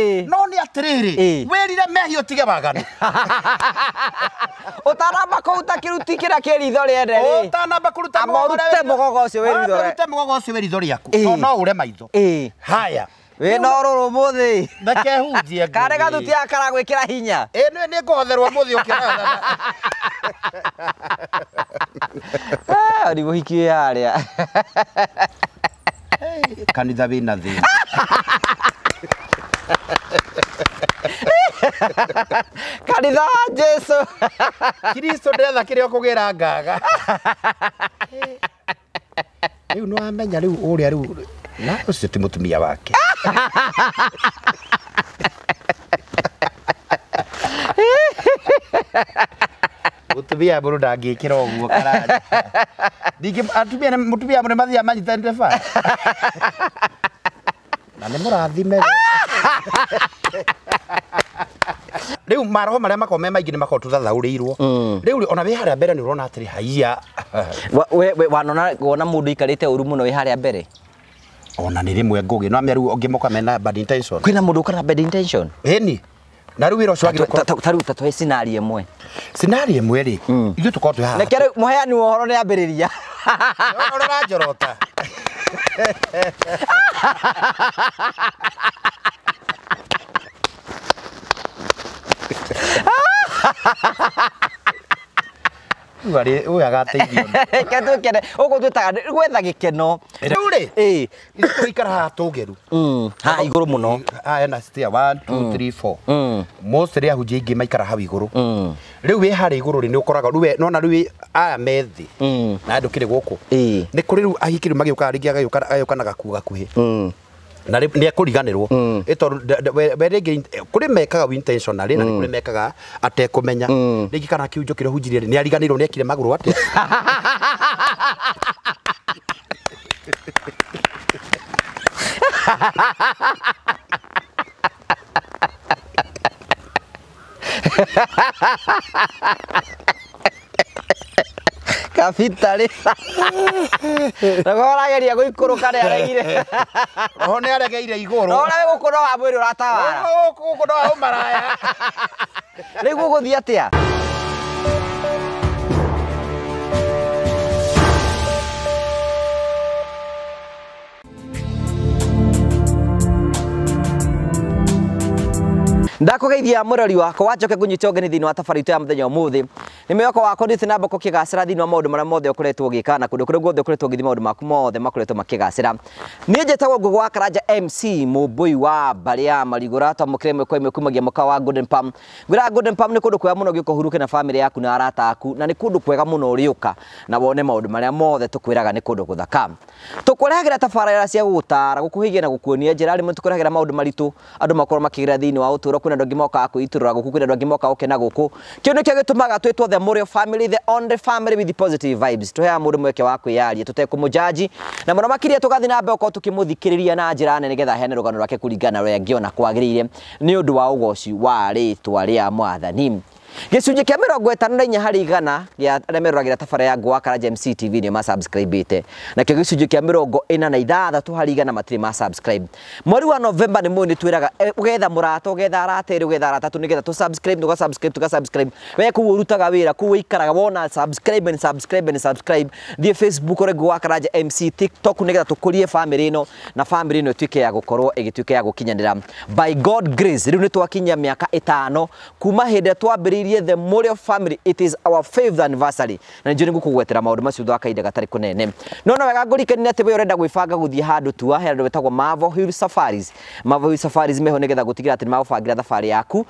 no ni atiriri werire mehi utige bagani utanamba kuruta kiruti kira kiritho riende ri utanamba kuruta mugogo ucio wiritho rite mugogo ucio wiritho riaku no ure maitho haya we no ruru muthi ndake hunjie kare gatuti akara gwikira hinya ni nguhotherwa muthi ukira ari muhiki haria kanitha wina thi kanitha Jesu Kristo ndetha kiria kugira ngaga riu no amenya riu uria riu na ucio ti mutumia wake mutumia buru ndangikira uguo karanja ndingi atumia mutumia mure mathia manyitanire ba na nĩ mũrathime riu maroho maria makome maingi ni makotu thathaurĩirwo riu ona we haria mbere ni urona atiri haiya we wona mundu ikarite uru muno we haria mbere ona nĩ rimwe ngugi no amia riu ongimuka mena bad intention kwina mundu kana bad intention eni na riu wira ucio taru tatu scenario imwe ri ithu tukorwo twi haha nekere muheani wohoro ni ambiriria ona njorota Wari uya gateithio ketu kene uko twitaga gwetha gikeno ri ithu ikara ha tugeru ha iguru muno aya na stia 1 2 3 4 most ria hujia ingi maikara ha iguru riu we hari iguru ri ni ukoraga riu nona riu aya methi na andu kire guku ni kuri riu ahikiru magiuka ringi agayuka na gaku gakuhi na ni akuriganirwo ito werege kuri mekaga intentionally na kuri mekaga atekumenya ringi kana kiunjo kire hunjirie ni ariganirwo ni akire maguru ate kapitali Nagora geria guikuruka ni aregire oho ni aregeire iguru ora we gukoro wa mwiri uratawara gukoro wa maraya rigu guthia atia ndakugeithia murori wako wajoke kunyita ogeni thini wa tafari ya muthenya umuthi ni meyoko wako ndite namba ko kigacira thini wa maundu maria mothe ukoretwo gikana kundu kuri guothe ukoretwo githi maundu maku mothe makoretwo makigacira ni njetagwo Ngugi wa Karanja MC mubui wa baria marigura ta mukire kwa kumagia muka wa Golden Palm gwira Golden Palm ni kundu kwega muno giko huruke na family yaku na arata aku na ni kundu kwega muno uriuka na wone maundu maria mothe tukwiraga ni kundu guthaka tukurehagira tabarĩra cia gutara gukuhigia na gukuonia njira rimwe tukurehagira maundu maritu andu makorwo makigira thini wa uturo kuna ndogi moka akuiturura guku kuna ndogi moka ukena guku kio nikio gitumaga twitwo the Morio family, the only family with the positive vibes tuhea mundu mweke wa kwiyaria tutekumujaji na muno makiria tugathi na mbeko tukimuthikiriria na njira nene getha hene rugano rwake kuringana rwa ngiona kwagirire ni undu wa ugoci wa ritwa ria mwathani gicunje kia 54 hari 100 ya remerwagira tabara ya Ngugi wa Karanja MC TV ni ma subscribe na kio gicunje kia 46 hari 100 matiri ma subscribe mweri wa November ni mwini twiraga ugetha murato ugetha arateri ugetha aratatu nigetha tu subscribe tuka subscribe we ku urutaga wira ku ikaraga wona subscribe thie Facebook ore Ngugi wa Karanja MC TikTok nigetha tukurie family ino na family ino twike ya gukorwo igituike ya gukinyanira by God grace riu ni twakinya miaka 5 kuma hinde twambiririe the Morio family. It is our 5th anniversary na njuri ngukugwetera maundu macio thwa kaida gatari kunene no wega ngurikeni ati we urenda gwibanga guthie handu tua handu wetagwo Mavo Hill Safaris meho nigetha gutigira ati magubangira thabari yaku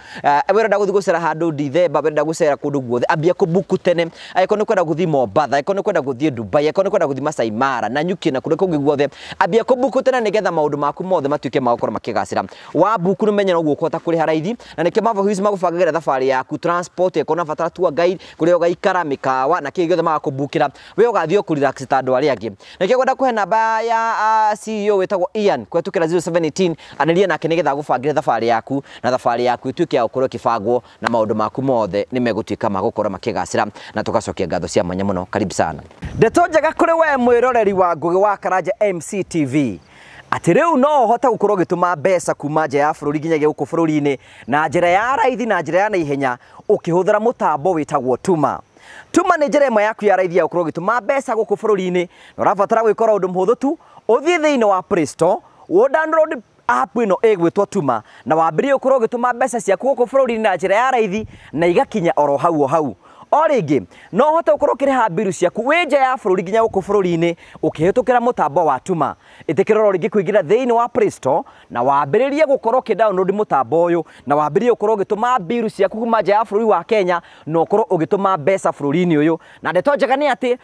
we urenda guthie gucera handu Dithemba we urenda gucera kundu guothe ambia kubuku tene aiko ni kwenda guthie Mombasa aiko ni kwenda guthie Dubai aiko ni kwenda guthie Masai Mara na Nyuki na kundu kungi guothe ambia kubuku tene nigetha maundu maku mothe matuike magukora makigacira wa buku numenya no guokota kuri haraithi na nike Mavo Hill magubangira thabari yaku transport ekona fatara tua guide kuria ugaikara mikawa na kigio thema kubukira we ugathio ku relax ta andu ari angi nike gwenda kuhe namba ya CEO wetagwo Ian kwetukira 0718 aniria nake nigetha gubangira thabari yaku na thabari yaku ituike ya ukorwo kibangwo na maundu maku mothe ni megutuika magukora makigacira na tugacokia ngatho cia mwanya muno karibu sana ndeto njega kuri we mwiroreri wa Ngugi wa Karanja MC TV ati riu no hota gukorwo gituma mbeca kuma nja ya bururi nginyagia guku bururi-ini na njira ya raithi na njira ya naihenya ukihuthira mutambo witagwo Tuma. Tuma ni njira imwe yaku ya raithi ya gukorwo gituma mbeca guku bururi-ini na urabatara gwikora undu muhuthu tu uthie thiini wa Play Store download app ino igwitwo Tuma na wambirie ukorwo gituma mbeca ciaku guku bururi-ini na njira ya raithi na igakinya oro hau. O ringi no hote ukorwo kiriha biru ciaku winja ya bururi nginya guku bururi-ini ukihitukira mutambo wa Tuma. Itikiroro ringi kuingira thiini wa Play Store na wambiririe gukorwo download mutambo uyu na wambiririe ukorwo gituma biru ciaku kuma nja ya bururi wa Kenya no ukorwo ugituma mbeca bururi-ini uyu na ndeto njega ni ati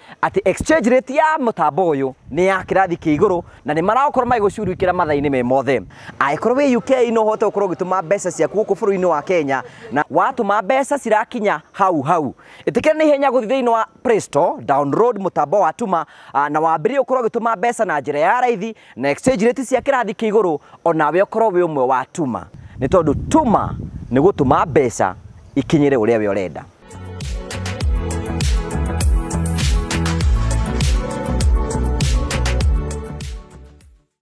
exchange rate ya mutambo uyu ni ya kirathi kia iguru na ni marakorwo magigucurukira mathaini me mothe. Aikorwo wi UK no hote ukorwo gituma mbeca ciaku guku bururi-ini wa Kenya na watuma mbeca cirakinya hau. Itikira ni henya guthi thiini wa Play Store download mutambo wa Tuma na wambirie ukorwo gituma mbeca na njira ya raithi na exchange rate cia kirathi kia iguru onawe ukorwo wi umwe wa Tuma ni tondu Tuma ni gutuma mbeca ikinyire uria we urenda.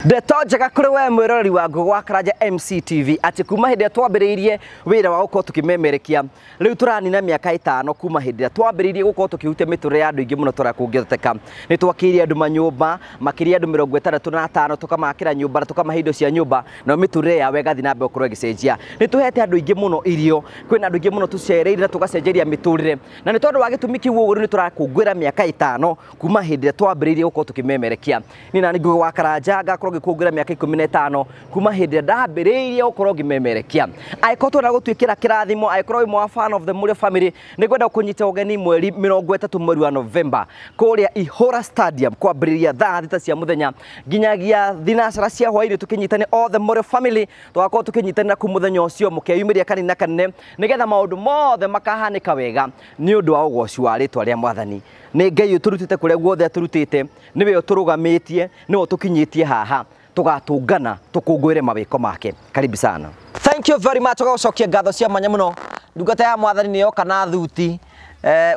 Ndeto njega kuri we mwiroreri wa Ngugi wa Karanja MCTV ati kuma hindi twambiriirie wira wa gukorwo tukimemerekia riu turanina miaka 5 kuma hindi twambiriirie gukorwo tukihutia miturire ya andu ingi muno tora kungitheka ni twakiria andu manyumba makiria andu 65 tukamakira nyumba tukamahe indo cia nyumba na miturire ya wega thina mbe gukorwo gicenjia ni tuhete andu ingi muno irio kwina andu ingi muno tucereire na tugacenjeria miturire na ni tondu wa gitumi kiu uguru ni turakungwira miaka 5 kuma hindi twambiriirie gukorwo tukimemerekia ni nani Ngugi wa Karanja gakorwo kugira miaka 15 kuma hindi ndambiriirie ukorwo gimemerekia aikorwo twina gutwikira kirathimo aikorwo wi mwa fan of the Murio family ni gwenda kunyita ugeni mweri 30 mweri wa November kuria Ihura Stadium kwambiriria thaa 6 cia muthenya nginyagia thinacara cia hwaini tukinyitane all the Murio family twakorwo tukinyitana ku muthenya ucio mukeyumiria kanina kanene nigetha maundu mothe makahanika wega ni undu wa ugoci wa ritwa ria Mwathani ni Ngai uturutite kuria guothe aturutite niwe uturugamitie niwe utukinyitie haha tugatungana tukungwire mawiko make. Karibu sana. Thank you very much. Ugacokia ngatho cia mwanya muno ndungata ya Mwathani ni yoka na thuti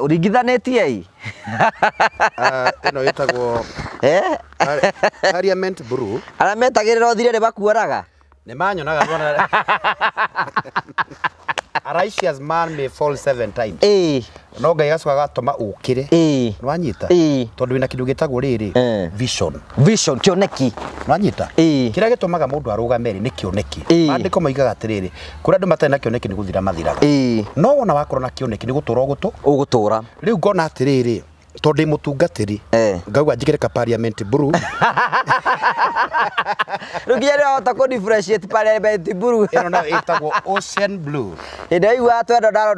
uringithanitie ino yetagwo Parliament Brew ara metagirira uthire ri bakuoraga ni manyonaga rwana a righteous man may fall 7 times. No Ngai gacoka gatuma ukire. Nwanyita. Tondu wina kindu gitagwo riri vision kioneki. Nwanyita. Kira gitumaga mundu arugame ni kioneki. Andiko maigaga atiriri kuri andu matari na kioneki ni guthira mathiraga. No wona wakorwo na kioneki ni gutura ugutura. Riu ngona atiriri tondu mutungatiri ngauga njikire ka Parliament Brew rugia ri hota ko differentiate Parliament Brew ino na itagwo Ocean Blue idaiwa twendo ndaro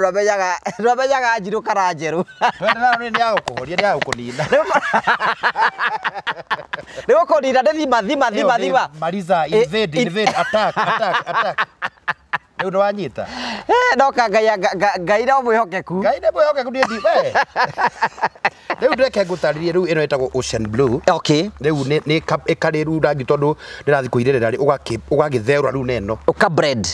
ndwabenyaga njiru karanjeru twendo ndaro ni ya gukuhoria ni ya gukunina ni gukunina thima Mariza invade attack ndo wanyita ndoka Ngai no mwihokeku ni ndi we riu ndeke ngutaririe riu ino etagwo Ocean Blue. Okay. Riu ni ikariru rangi tondu ndirathi kuirerera ri ugagitherwa riu neno ukabrand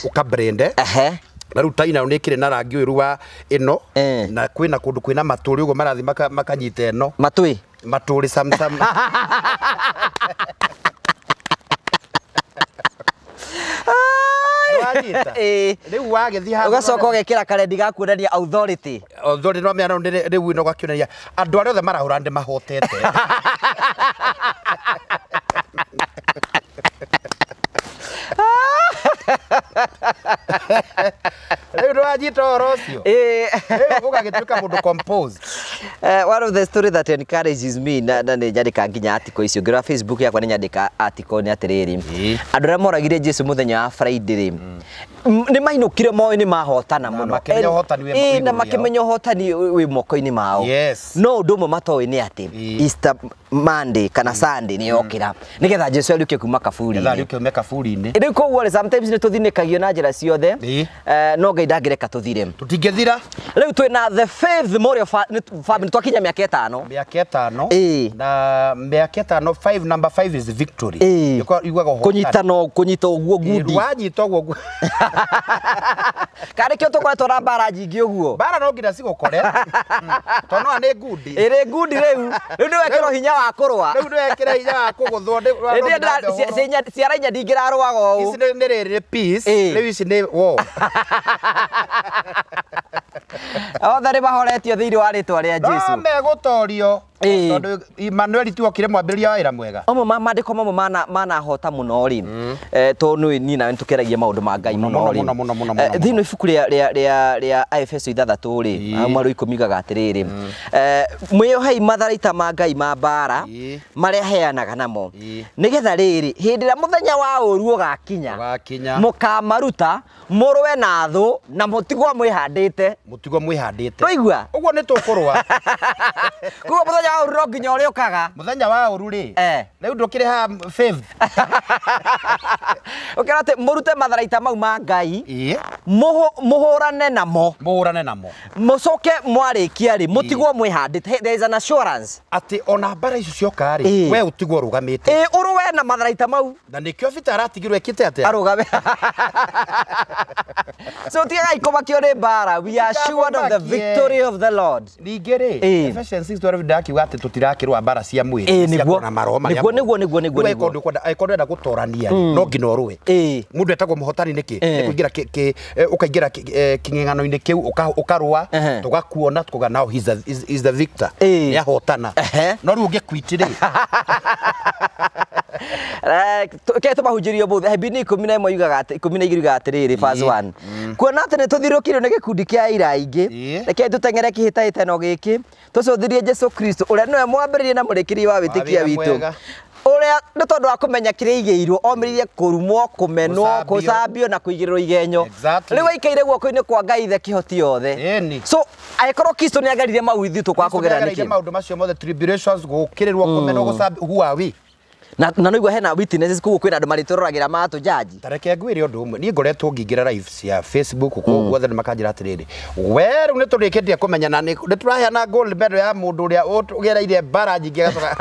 na riu taina ni kire na rangi uyu wa ino na kwina kundu kwina maturi ugo marathi makanyita eno maturi samsam riu wagithi ha ugacoka ugekira karendi gakuonania authority no me ano riu ino gakionania andu aria othe marahura ndi mahotete riu ndwanyita oro ucio riu ugagituika mundu composed. One of the story that encourages me na ni nyandika nginya article icio ngira Facebook yakwa ni nyandika article ni atiriri andu aria moragire Jesu muthenya wa Friday ni mainukire moyo ni mahotana muno na makimenya hotani wi moko-ini mao no ndumo matowe ni ati Easter Monday kana Sunday ni yokira nigetha Jesu aruke kuma kaburi-ini riu koguo sometimes ni tuthinikagio na njira ciothe no Ngai ndangireka tuthire tutingethira riu twina the faith Murio family twakinya miaka 5 na miaka 5 5 number 5 is victory yugaga kunyita uguo ngundi wanyita uguo kare kio tukoretwo na mbara nyingi uguo mbara no nginya cigukore tono ane ngundi ire ngundi riu wekero hinya wa kurwa riu wekera hinya wa kuguthwo ciara ndingirarwaga uu ici ni riri peace riu ici ni war othe nĩ mahoretio thĩinĩ wa rĩtwa rĩa Jesũ. Megũtorio tondũ Emmanuel tu okire mwambĩrĩria wa wĩra mwega. Amwe maandĩko mamwe manahota mũno rĩ tondũ niĩ nawe nĩtũkeragia maũndũ ma Ngai mũno rĩ thĩinĩ wa ibuku rĩa Efeso 6 rĩ mweri 10 ugaga atĩrĩrĩ mwĩohei matharaita ma Ngai ma mbara marĩa heanaga namo nĩgetha rĩrĩ hĩndĩ ĩrĩa mũthenya wa ũru ũgakinya mũkamaruta mũrũe na thũ na mũtigwo mwĩhandĩte Ndũigua ũguo nĩ tũkũrũa kuo mũthenya wa ũru no nginya ũrĩũkaga mũthenya wa ũru rĩ rĩu ndũkĩrĩ ha 5th ũkĩra atĩ mũrute matharaita mau ma Ngai mũhũrane namo mũcoke mwarĩkia rĩ mũtigwo mwĩhandĩte there is an assurance atĩ ona mbara icio cioka rĩ we ũtigwo ũrũgamĩte ũrũe na matharaita mau na nĩkĩo Peter aratigirwo ekĩte atĩa arũgame so tiga ikomakio nĩ mbara we are assured of the victory of the Lord ningĩ rĩ Ephesians 6:12 ndakiuga atĩ tũtirakĩrũa mbara cia mwĩrĩ cia kũrũa na maroho marĩa nĩguo enda gũtorania no nginya ũrũe mũndũ etagwo mũhotani nĩkĩ nĩkũingĩra ũkaingĩra kĩng'eng'ano-inĩ kĩu ũkarũa tũgakuona tuga now is the victor nĩahotana no rĩu ũngĩkwiti rĩ ke tũmahunjĩrio mũthĩ Hebini 11 yugaga 12 yugaga atĩrĩrĩ verse 1 kuona atĩ nĩtũthirũkĩrio nĩ gĩkundi kĩa aira aingĩ reke tũteng'ere kĩhĩtahĩtano gĩkĩ tũcũthĩrie Jesũ Kristo ũrĩa nĩwe mwambĩrĩria na mũrĩkĩria wa wĩtĩkia witũ ũrĩa nĩ tondũ wa kũmenya kĩrĩa igĩirwo omĩrĩire kũrumwo kũmenwo kũcambio na kũigĩrĩrwo igenyo rĩu aikaire guoko-inĩ kwa Ngai ithe kĩhoti yothe so agĩkorwo Kristo nĩ agerire mau ithuĩ tũkwaga kũgerera nĩkĩ maũndũ macio mothe tribulations gũkĩrĩrwo kũmenwo gũcambio huawi na noigua hena witnesses kuguo kwĩna andũ marĩtũroragĩra matũjaji tareke ngwĩre ũndũ ũmwe niĩ ngoretwo ngĩingĩra live cia Facebook kũguo othe nĩmakanjĩra atĩrĩrĩ we rĩu nĩtũrĩkĩtie kũmenyana nĩtũraheana gold medal ya mũndũ ũrĩa ũgereire mbara nyingĩ agacoka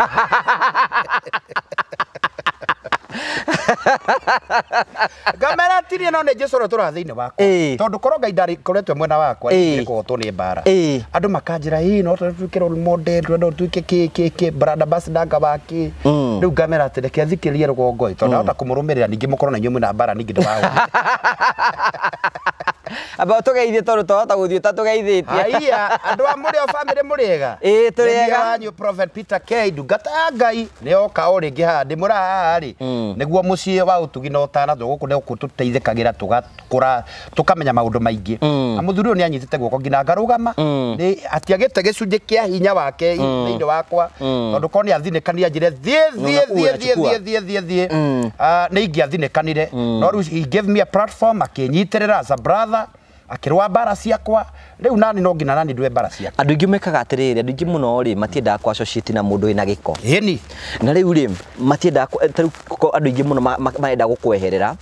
Gamera tirie no nĩ Jesũ ũrĩa tũrathiĩ thĩinĩ wakwa tondũ korwo Ngai ndarĩkoretwo mwena wakwa nĩkũhotwo nĩ mbara andũ makanjĩra no tũtuĩke role model twenda tũtuĩke kĩ brother ambassador wake rĩu Gamera atĩ reke thikĩrĩrie rũgongo tondũ ahota kũmũrũmĩrĩra ningĩ mũkorwo na inyuĩ mwĩna mbara ningĩ ndĩwahota aba tũgeithie tondũ twahota gũthiĩ ta tũgeithĩtie aiya andũ a mũrĩ o family mũrĩega tũrĩega wanyu Prophet Peter K ndungata ya Ngai nĩoka o rĩngĩ haha ndĩmũrarĩ nĩguo mũciĩ wa ũtugi na ũtana gũkũ nĩgũkũ tũteithĩkagĩra tũgakũra tũkamenya maũndũ maingĩ na mũthuri ũyũ nĩanyitĩte guoko nginya ngarũgama atiagĩte gĩcunjĩ kĩa hinya wake thĩinĩ wakwa tondũ korwo nĩathinĩkanire njĩre thiĩ nĩ ingĩathinĩkanire no rĩu he gave me a platform akĩnyitĩrĩra as a brother akĩrũa mbara ciakwa rĩu nani no nginya nani ndue mbara ciakwa andũ aingĩ mekaga atĩrĩrĩ andũ aingĩ mũno rĩ matiendaga kwa associate na mũndũ wĩna gĩko ĩni na rĩu rĩ matiendaga andũ aingĩ mũno marenda gũkweherera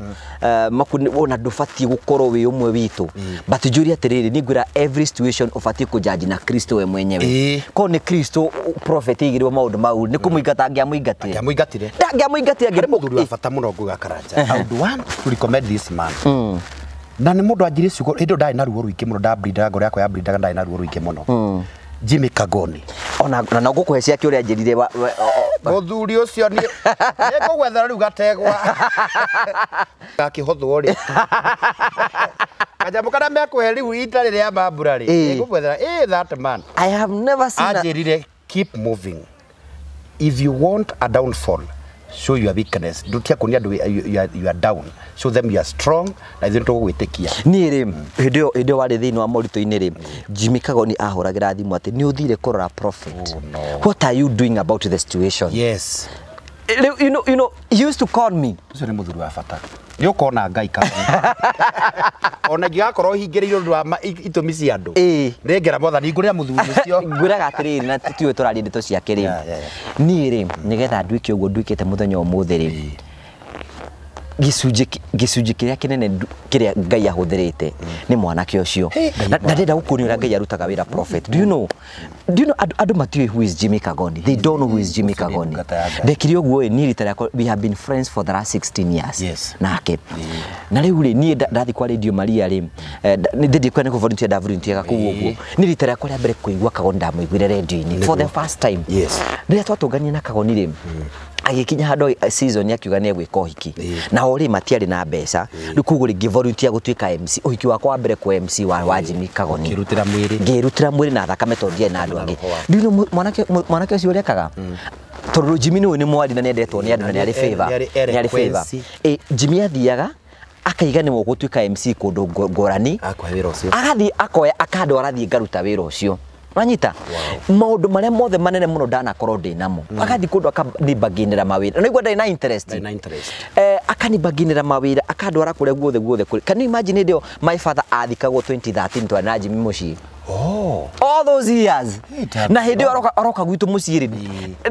ona ndũbatiĩ gũkorwo wĩ ũmwe witũ but njũrie atĩrĩrĩ niĩ ngwĩra every situation ũbatiĩ kũjaji na Kristo we mwenyewe korwo nĩ Kristo prophet aigĩrwo maũndũ mau nĩ kũmũingata angĩamũingatire harĩ mũthuri wa bata mũno nguga Karanja I would want to recommend this man na nĩ mũndũ anjĩrĩ ciugo hĩndĩ ndarĩ na ruo rũingĩ mũno ndabrindaga ngoro yakwa yabrindaga ndarĩ na ruo rũingĩ mũno Jimmy Kagoni ona no ngũkũhe ciake ũrĩa anjĩrire mũthuri ũcio nĩngũgwethera rĩu gategwa gakĩhothwo rĩ kanyamũ karĩa mekũhe rĩu itarĩ rĩa mambura rĩ nĩngũgwethera that man I have never seen anjĩrire keep moving if you want a downfall show your weakness ndutia kunia you are down show them you are strong na ithuĩ tũgwĩtĩkia niĩ rĩ hĩndĩ ĩyo warĩ thĩinĩ wa moritũ-inĩ rĩ Jimmy Kagoni ahũragĩra thimũ atĩ nĩ ũthire kũrora prophet what are you doing about the situation yes you know he used to call me ũcio nĩ mũthuri wa bata nĩ ũkona Ngai ona ngĩgakorwo hingĩrĩirwo ũndũ wa itũmi cia andũ nĩngera mwathani ngũrĩra mũthuri ũcio ngwĩraga atĩrĩrĩ na tiwe tũraria ndeto ciake rĩ niĩ rĩ nĩgetha nduĩke ũguo nduĩkĩte mũthenya ũmũthĩ rĩ gicunji kiria kinene kiria Ngai ahũthĩrĩte nĩ mwanake ũcio na ndĩrenda gũkuonia ũrĩa Ngai arutaga wĩra prophet. Do you know andũ matiũĩ who is Jimmy Kagoni? They don't know who is Jimmy Kagoni. Ndekire ũguo niĩ rita rĩakwa, we have been friends for the last 16 years nake na rĩu rĩ niĩ ndathi kwa Radio Maria rĩ nĩ ndĩndĩ kwenda kũ volunteer da volunteer kũu ũguo nĩ rita rĩakwa rĩa mbere kũigua Kagoni ndamũiguire radio-inĩ for the first time. Rĩrĩa twatũngania na Kagoni rĩ agikinya handå season akiuga nä egwä ka å hiki na o rä matiarä na mbeca rä koguo rä ngä volunteer gå tuä ka MC å hiki wakwa wa mbere kwa MC wa Jimmy Kagoni ngä rutira mwä rä na thakame tondå ndiarä na andå angä ndino mwanake å cio å rä ekaga tondå Jimmy nä å nä mwari na nä endetwo nä andå na nä arä favor Jimmy athiaga akaiga nä gå tuä ka MC kå ndå ngårani agathiä akoya akandwara thiä ngaruta wä ra å cio Wanyita maundu maria mothe manene muno ndanakorwo ndi namo akathi kundu akanibaginira mawira no igwa ndai na interest akanibaginira mawira akandwara kuria guothe can you imagine ndio my father athikagwo 2013 twana Jimmy muci all those years na hindi aroka gwitu muciri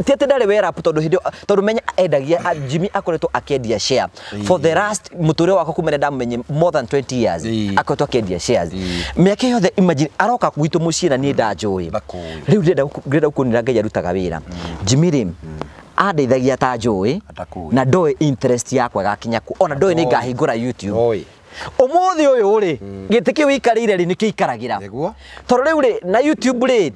tete ndari wera tondu hindi tondu menya endagia Jimmy akoretwo akendia share for the last muture wako kumene ndamenye more than 20 years akoretwo akendia shares miaka yothe imagine aroka gwitu muciri na ni ndanjui riu ndenda gukunira Ngai arutaga wira Jimmy rim andeithagia ta njui na ndoe interest yakwa gakinya ku ona ndoe ni ngahingura YouTube umuthi uyu ri gitiki wikarire ri nikikaragira tondu riu ri na YouTube ri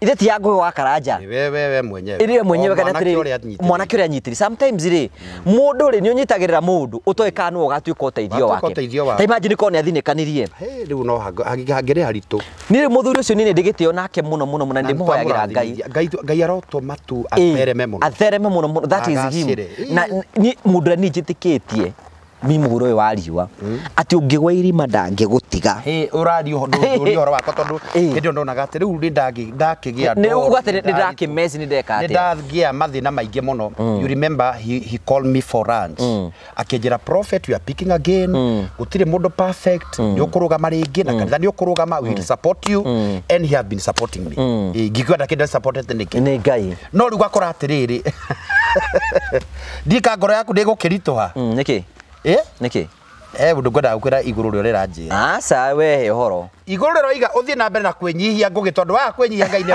ithe ti yangu wa karanja wewe mwenyewe ire mwenyewe kana tiri mwanake uri anyitiri sometimes ri mundu ri ni unyitagirira mundu utoe kanu ugatuika uteithio wake ta imagine ko ni athinikanirie riu no hangire haritu ni ri muthuri ucio ni ndigitio nake muno ndi muhoyagira Ngai arotuma tu athereme muno that is him na ni mundu ni njitikitie mimi muhuro wa riwa ati ungigwa irima ndangigutiga urathi horo wakwa tondu ndio ndonaga ati riu ndakigia ni ugate ndaki mess ni ndeka ati ndagia mathina maingi muno you remember he called me for lunch akenjira prophet you are picking again gutire mundu perfect ni ukurugama ringi na kanitha ni ukurugama we will support you and he have been supporting me ngigwa ndakenda supported ni Ngai no riu gakora atiriri ndika ngoro yaku ndigukirituha niki niki undu ngwenda gukwira iguru rio riranjira asa we horo iguru rio iga uthie na mbere na kwenyihia ngugi tondu wa kwenyihia Ngai ni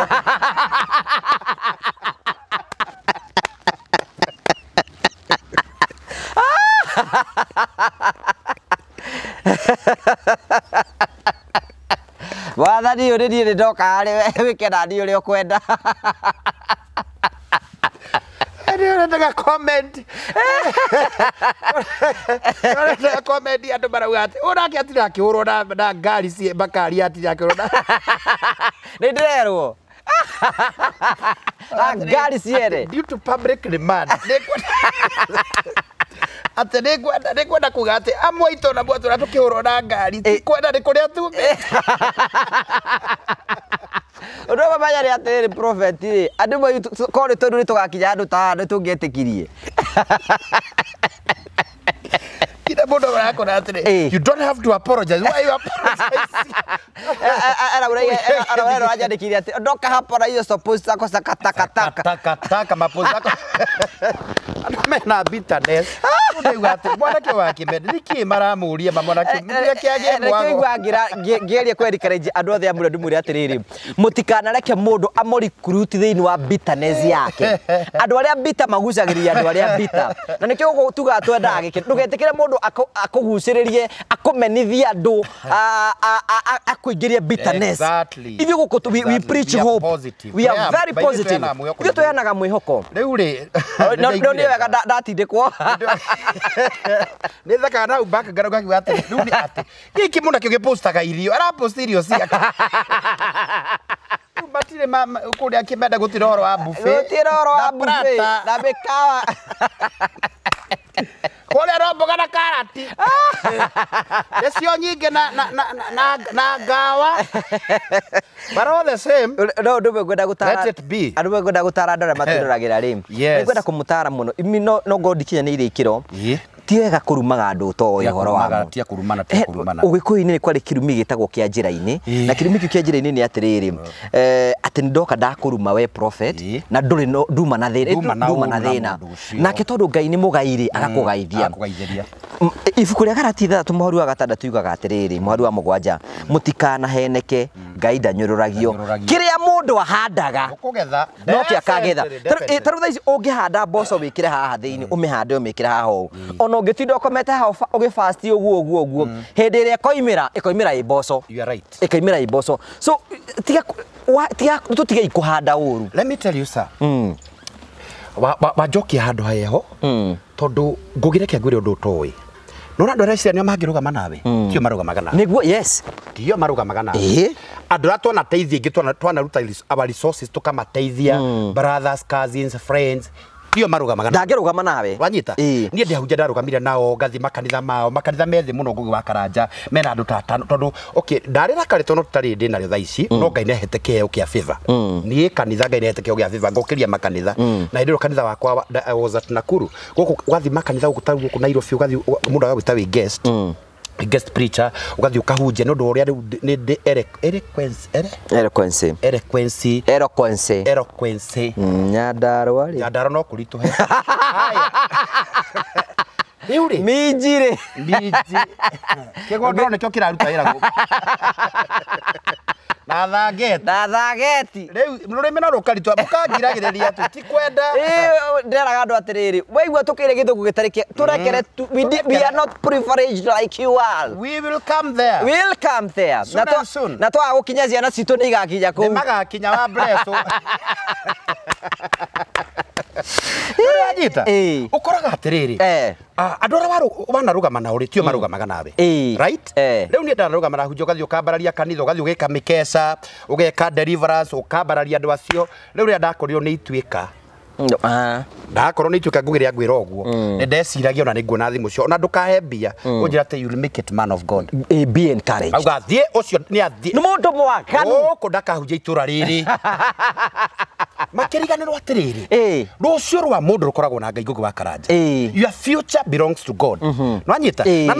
wathani uri ni ndoka ari wikenda ni uri ukwenda Ndio comment. Ndio comment andu barauga ati urake atira akihurwo na ngari cie bakari atira akihurwo ni ndirerwo ngari ciere due to public demand ate nekwenda kuga ati amwe ito na bwatu na tukihurwo na ngari kwenda ni kuria tu Udoba bayari atiri prophet ri andu mo kore tondu tugakinya andu ta andu tungetikirie kida bodo yako na atiri you don't have to apologize why you apologize ara aja dikiria ati ndoka hapa na hiyo suppose zako taka mapozi zako andu mena bitterness ndio ati mwanake wake mediki maramuria mwanake mbia kiage mwango ngeria kweri kareji andu othe amure ndumuri atiriri mutikana reke mundu amori kuruti thiini wa bitterness yake andu aria bitter magucagiria andu aria bitter na nikio gutuga twenda giki ndugetikire mundu akuguciririe akumenithia andu akuingiria bitterness ithi guku we preach hope we are very positive ithi tuyanaga mwihoko riu ri no ni wega ndatindikwo ni thaka na ubaka garuga kiwa ati riu ni ati giki mundu akipostaga irio ara post irio ciake batire kuria kimenda gutiroro wa buffet na bekawa kole romboga na karati esio nyinge na gawa but all the same no ndumwe ngwenda gutara let it be andu ngwenda gutara ndora matinduragira ri ngwenda kumutara muno imi no ngodikinya ni irikiro ti wega kurumaga andu to horo wa tia kurumana ugikuini ni kwari kirumi gitagwo kia njira-ini na kirumi kia njira-ini ni atiriri ati ndoka ndakuruma we prophet na nduri nduma na thina nake tondu Ngai ni mugairi agakugaithia ibuku ria Galati 3 muhari wa 6 yugaga atiriri muhari wa 7 mutikana heneke Ngai ndanyururagio kiria mundu ahandaga no kia kagetha taru thaici ungihanda mboco wikire haha thiini umihande umikire haha ona ungitinda ukomete haha ugifast uguo hindi ria ikoimira imboco you are right ikoimira imboco so tiga tutige ikuhanda uru let me tell you sir wa joki handu hayeho tondu ngugireke ngwire undu utoi nona andu aria ciria mangirugama nawe tio marugamaga nawe niguo yes tio marugamaga nawe andu aria twana teithia ingi twana ruta our resources tukamateithia brothers cousins friends tio marugamaga nawe ndangirugama nawe wanyita nie ndihunja ndarugamire nao ngathi makanitha mao makanitha methi muno ngugi wa Karanja mena andu ta tondu okay ndarira kare tono tutari ndina rio thaici no Ngai nehete keo kia favor nie kanitha Ngai nehete keo kia favor ngokiria makanitha na ndiro kanitha wakwa was at Nakuru guku gathi makanitha gutaru guku Nairobi ugathi mundu agagwita wi guest preacher ugathi ukahunjia no ndu uria ni eloquence Nyandarua no kurituhe Niuri minjire kego ndone kyo kiraruta wira guku na thageti riu rurimi no rukaritwa mukangiragiriria tu ti kwenda nderaga andu atiriri weigua tukire githugu gitarike turekere we are not privileged like you are we will come there na twa gukinya ciana citu ni igakinya ku magakinya wa bless Urajita ukoraga atiriri andu aria wanarugama na uri tio marugamaga nawe right riu ni ndarugama na hunjo gathi ukambararia kanitha gathi ugeka mikesa ugeka deliverance ukambararia andu acio riu ria ndakorio ni ituika ndakorwo ni ituika ngugiria ngwira oguo ni ndeciragia ona ninguona thimu cio ona ndukahe mbia unjira te you make it man of God be encouraged auga thie ucio ni athie ni mundu mwakanu ko ndakahunjia itura riri makiriganirwo atiriri rucio rwa mundu rukoragwo na Ngai ngugi wa Karanja your future belongs to God no anyita na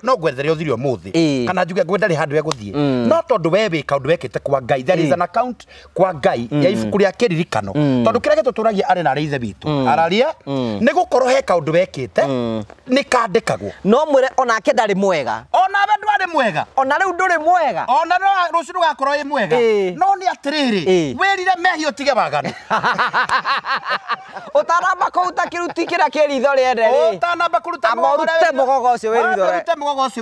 no gwethere uthiri umuthi kana njuge ngwenda ri handu eguthie no tondu we wika undu wekite kwa Ngai there is an account kwa Ngai ya ibuku ria kiririkano tondu kira gituturagia ari na rithe bitu araria ni gukorwo he kaundu wekite ni kandikagwo no mwire onake ndari mwega ona we ndwari mwega ona riu nduri mwega ona rucio rugakorwo i mwega no ni atiriri wirire mehio tige bagani utanamba kuruta kiruti kira kiritho riende ri utanamba kuruta mugogo ucio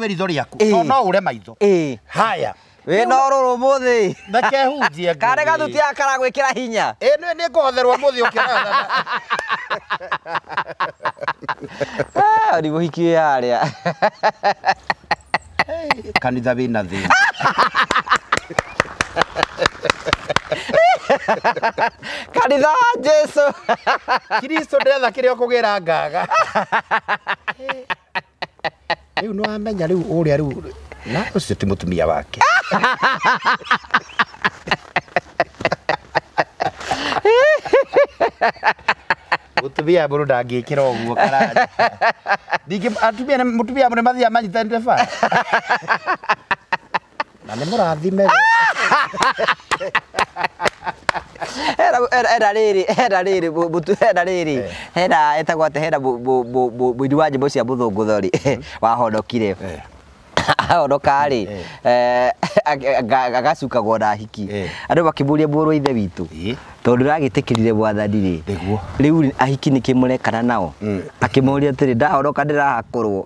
wiritho riaku no ure maitho haya we no ruru muthi ndakehunjie kare gathuti akara gwikira hinya ni ngotherwo muthi ukira ni muhikie haria kanitha wina thina kanitha wa Jesu Kristo ndetha kiria kugira ngaga riu no amenya riu uria riu na ucio ti mutumia wake mutumia buru ndangikira uguo Karanja dingi mutumia mune mathia manyitete fa na ni murathime era etagwo ate hera mwiri wa nyimbo cia muthunguthori wahonokire ahonokari agacukagwo na hiki andu makimuria mũrũ wa ithe witũ tondu ragĩtĩkĩrire mwathani rĩu ahiki nĩ kĩmũrekana nao akĩmoria atĩrĩ ndahonoka ndĩrahakũrwo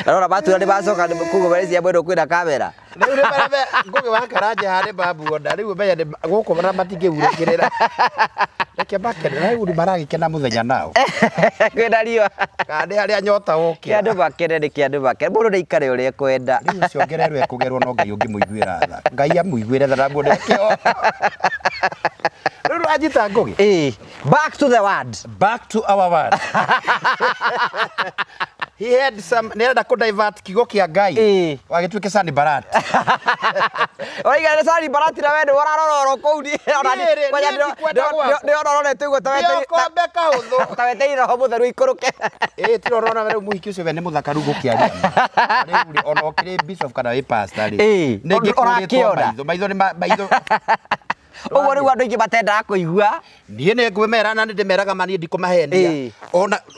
Rora batu ni bacoka kugoberecia mwendo kwina kamera riu ri barebe ngugi wa Karanja hande babu onda riu menya ni guku bara matingĩurũkĩrĩra reke makene riu ni maragĩkena mũthenya nao kwina riũa kandi harĩa nyota ũkĩra kĩandũ makene nĩ kĩandũ makene mũndũ nĩ ikare ũrĩa kwenda riu ciongererwo ekũgerwo no Ngai ũngĩmũiguĩra tha Ngai amũiguĩre tha na mũndũ kĩo riu ajita ngugi back to the word back to our word he had some nenda ku divert kigo kia Ngai wagituike Sani Barat oiga Sani Barat na wewe wararororo kou ni ona ni ona tugo tawete kombe kahuthu tawete ira ho mutheru ikuruke tirorona wewe muhiki ucio we ni muthakaru gukiaria riu ona okire bishop kana we pastor ri ngi orakiona maitho ni maitho Ogo ni wandu ingi batenda kuigua nie ne ngwemera na ndimeraga mani ndikumahenia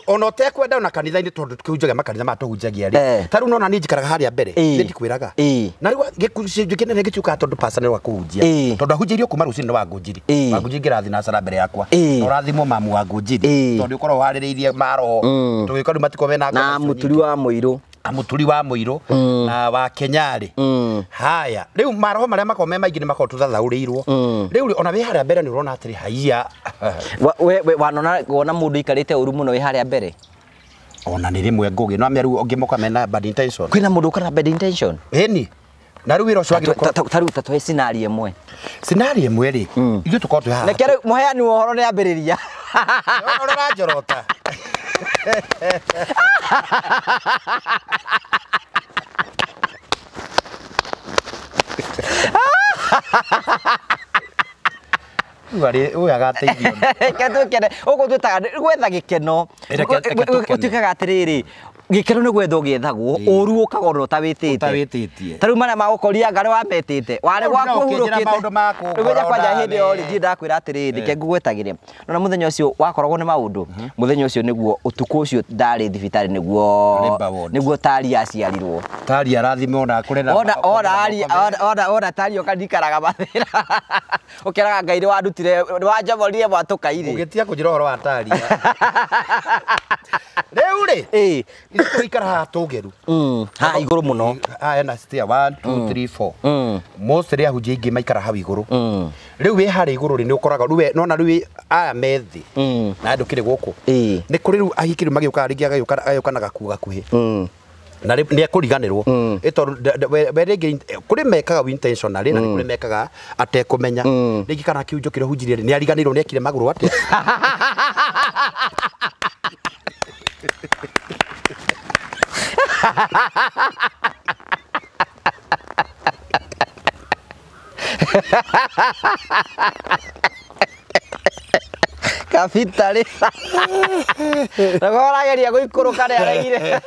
ona tekwenda ona kanitha-ini tondu tukiunjaga makanitha matuhunjagia ri taru nona ni njikaraga haria mbere ni ndikwiraga na riu gikucunjio kinene gituka tondu pastor ni wa kuhunjia tondu ahunjirio kuma rucini wa ngunjiri wa ngunjiri ngirathi na cara mbere yakwa urathimo mamu wa ngunjiri tondu ukorwo waririirie maroho tugikora matiko mena na muturi wa muiru amuturi wa muiru na wa Kenyari haya riu maroho maria makome maingi ni makoro tuthathauriirwo riu ona we haria mbere ni urona atiri haia we wona mundu ikarite uru muno we haria mbere ona ni rimwe ngugi no ameru ongemoka mena bad intention kwina mundu ukana bad intention eni na riu wira ucio taru tatwe scenario imwe ri ithu tukorwo twi haha nekere muheani wa horo ni ambiriria ona njorota uyu agateithio ketukene uko twitaga gwetha gikeno utuikaga atiriri gikeno ni gwetha ugiethagwo uru ukagorwo utawititie tariu mana magukoria ngari wametite wari gwakuhurukite ugeja kwanja hindi ori ndi ndakwira atiriri ke ngugwetagire nona muthenya ucio wakoragwo ni maundu muthenya ucio niguo utuku ucio ndari thibitari niguo tari aciarirwo tari arathime ona kurera ona tari okandikaraga mathira ukeraga Ngai wandutire wanjaborire mwatukaire ugitia kunjira horo wa tari riu ri ikara ha tugeru ha iguru muno ena stair 1 2 3 4 most ria hunjia ingi maikara hau iguru riu we hari iguru ri ni ukoraga riu nona riu aya methi na ndukire guku ni kuri riu ahikiri magiuka ringi agayukanaga kuga kuhi na ni akuriganirwo itoringi kuri mekaga intentionally na kuri mekaga atekumenya ringi kana kiunjo kire hunjirie ni ariganirwo ni ekire maguru ate Kapitali. Nagora geria guikuruka ni aregire.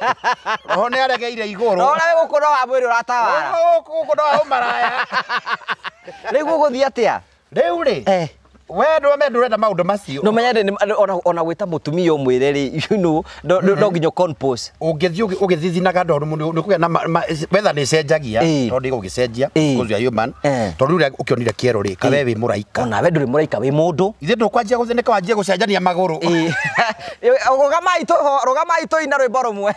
Roho ni aregeire iguru. No na gukuro wa mwiri uratawara. Gukuro wa umaraya. Riu guthii atia? Riu ri. We ndo me ndurenda maundu macio no menyade ona gwita mutumia umwire ri no nginyo compose ugithithinaga ndoru muno ni kugia na wetha ni cenjagia tondu gugicenjia kuzu ya human tondu ria ukionire kiero ri kawe wi muraika ona we nduri muraika wi mundu ithe ndukwanjia guthineka wanjia gucenjania maguru rogamai to ina rwimbo rumwe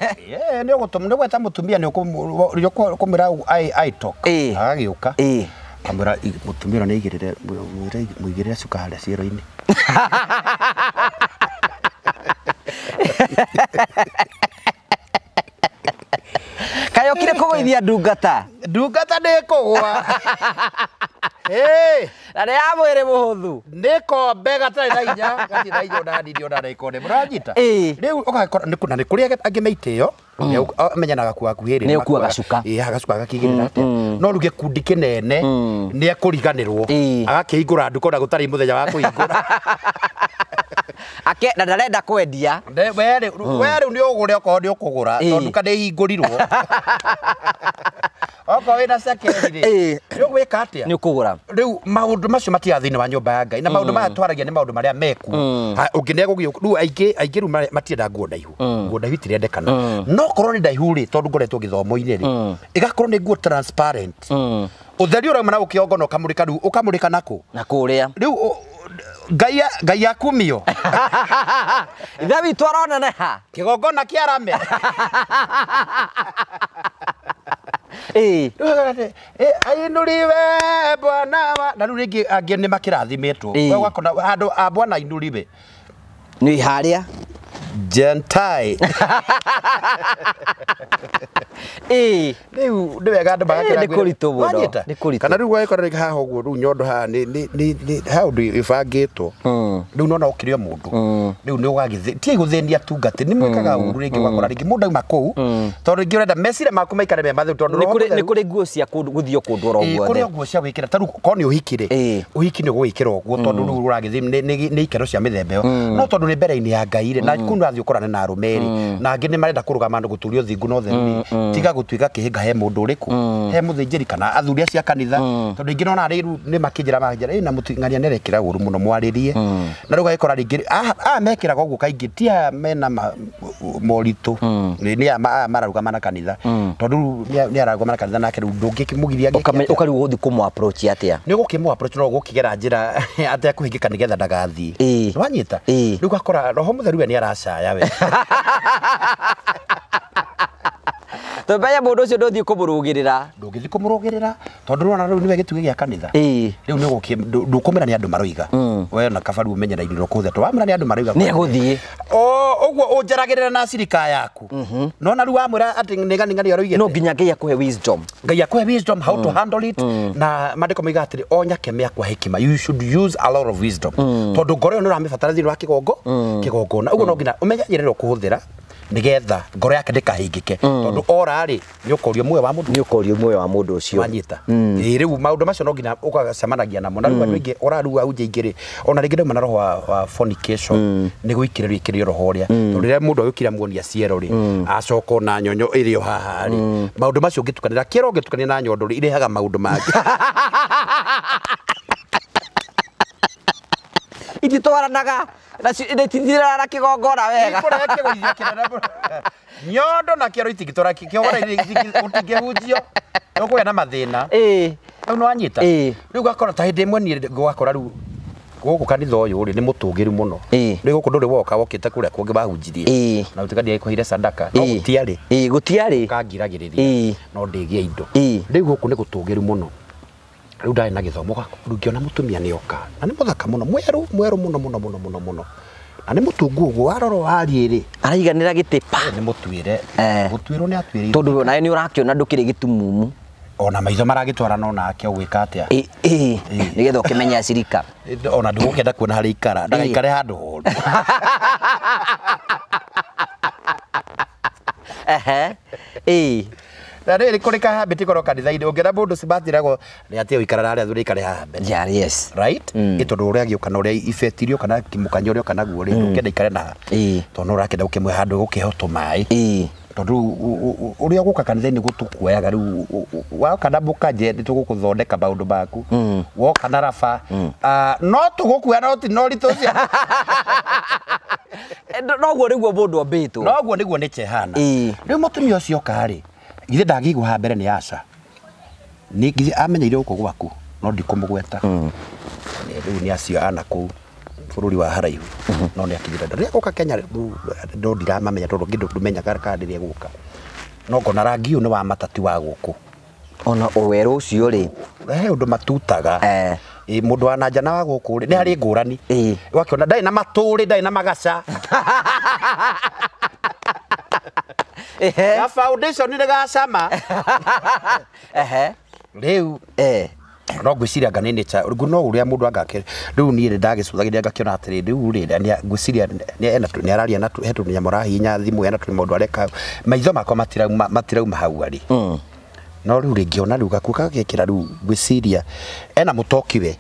ni ugutumwa gweta mutumia ni ukumira I talk agiuka amura mutumira ni igirire muigirire cuka haria ciero-ini kayo kire kugoithia ndungata ni kugwa na ni amwire muhuthu ni kombe gatari na inya ona ndidi ona ikone muranyita riu ugakora ni kuri angimeite yo amenyanaga kuakuhiri ni kuaga gacuka agacuka gakigirira ate no ruge kundi kinene ni akuriganirwo agakihingura nduko na gutari muthenya wa kuhingura ake na ndarenda kwendia were ni ugure oko ni ukugura tondu kande hingurirwo oko wina second ri ni ugwika atia ni ukugura riu maundu macio matia thini wa nyumba ya Ngai na maundu maya twaragia ni maundu maria meku unginego riu aingi ru matienda nguo ndaihu nguo ndaihu itirendekana no korwo ni ndaihu ri tondu ngoretwo githomo-ini ri igakorwo ni nguo transparent utheri ura mana ukiongono kamurika riu ukamurika nako na kuria riu Ngai akumio ithe witu aroneneha kigongona kia rame ainuriwe bwana na riu ringi angi ni makirathimitwo ugakona andu a bwana ainuriwe ni haria Gentai. Riu ni wega andu magakira ni kuritu muno ni kuritu kana riu waikora ri haha uguo riu nyondo haha ni how do ifangitwo riu nona ukirio mundu riu ni ugagithi ti guthenia tungati ni mwikaga uru ringi wakora ringi mundu auma kuu tondu ringi urenda mesire maku maikare me mathu tondu ni kuri nguo cia guthio kundu oro guo kuri nguo cia gwikira taru koni uhikire uhiki ni gwikira uguo tondu riu uragithi ni ikero cia mithembe no tondu ni mbere-ini ya Ngai ri na kunu athi ukorane na arumeri na angi ni marenda kurugama andu guturio thingu no theru tiga gutwika kihinga he mundu uriku he muthinjiri kana athuri acia kanitha tondu ingi nona riu ni makinjira na mutingania nerekira uru muno mwaririe na riu gagikora ringi mekiraga uguo kaingi tia mena moritu ni mararugama na kanitha tondu ni ararugama na kanitha nake riu ndungikimugithia ukariu guthi kumu approach atia ni gukimu approach no gukigera njira atia kuhingika nigetha ndagathii wanyita riu gakora roho mutheru ni aracaya we Tobaya mundu ucio nduthi kumurugirira ndungithi kumurugirira tondu rona riu niwe gituge gia kanitha riu ni guki ndukumira ni andu maroiga we na kabaru umenyera ino kuthe to wamira ni andu maroiga ni guthie uguo unjaragirira na sirika yaku nona riu wamura ati ngani aroigite no nginya Ngai akuhe wisdom how to handle it na mandiko moiga atiri onyake miakwa hekima you should use a lot of wisdom tondu ngoro ni uramibatara thini wa kigongona uguo no nginya umenyererwo kuhuthira nigetha ngoro yake ndikahingike tondu orari ni ukorio muoyo wa mundu ucio wanyita riu maundu macio no nginya ukacemanagia namo na riu andu ingi oraru au ingiri ona ringi nduma na roho wa fornication ni guikirerio ikirio roho uria tondu riria mundu ayukira muonia ciero ri acoko na nyonyo irio haha ri maundu macio ngitukanira kiro ngitukania na nyondo ri irehaga maundu mangi ititwaranaga na tithira na kigongora wega nyondo na kiaro itigitwara kigongora utingehunjio ukuya na mathina no wanyita riu gakora ta hindi imwe ni gwakora riu guku kanitha uyu ri ni mutungiru muno ni guku nduri woka wokite kuria kungi bahunjirie na utikania ikuhire sadaka no gutiari kangiragiriria no ndigia indo riu guku ni gutungiru muno riu ndari na githomo ngiona mutumia ni oka na ni muthaka muno mweru muno na ni mutungu uguo aroro ariiri araiganira gitipa ni mutwire gutwirwo ni atwire tondu nae ni urakiona ndukiri gitumumu ona maitho maragitwara no nake ugwika atia nigetha ukimenya cirika ona ndugukenda kuona hari ikara ndagaikare handu horu na riri kuri ka habit ikoro kanitha-ini ungera mundu cibatiragwo ni atia uikara aria thuri ikare haha mbere yes right itondu uria giuka na uria ifetirio kana kimukanya uria kana guo ri ukenda ikare na tondu urakenda ukimwe handu gukihoto mai tondu uria guka kanitha-ini gutukuoyaga riu woka na mukaje ni tugukuthondeka maundu maku woka na raba no tugukuoya no ti no ritucia noguo niguo mundu ambitwo noguo niguo ni chehana riu mutumia ucio kari ithe ndagigwo ha mbere ni aca ni githe amenyeire uko gwaku no ndikumugweta riu ni acio ana ku bururi wa haraihu no ni akinyira ria guka Kenya ndo ndiramamenya tondu ngindu ndumenyaga kandi ria guka no ngona rangi uyu ni wa matati wa guku ona uweru ucio ri he undu matutaga mundu wa nanja na wa guku ri ni hari ngurani wakiona ndai na maturi ndai na magaca ya foundation ni gacama riu no gwiciria nganene cha no uria mundu angake riu ni ndagicuthagiria ngakiona atiri riu ri ni gwiciria ni araria na hetu ni nyamura hinya thimu yana tu mundu areka maitho makwa matirauma hau ari no riu ringiona riu gakuka gekira riu gwiciria ena mutokiwe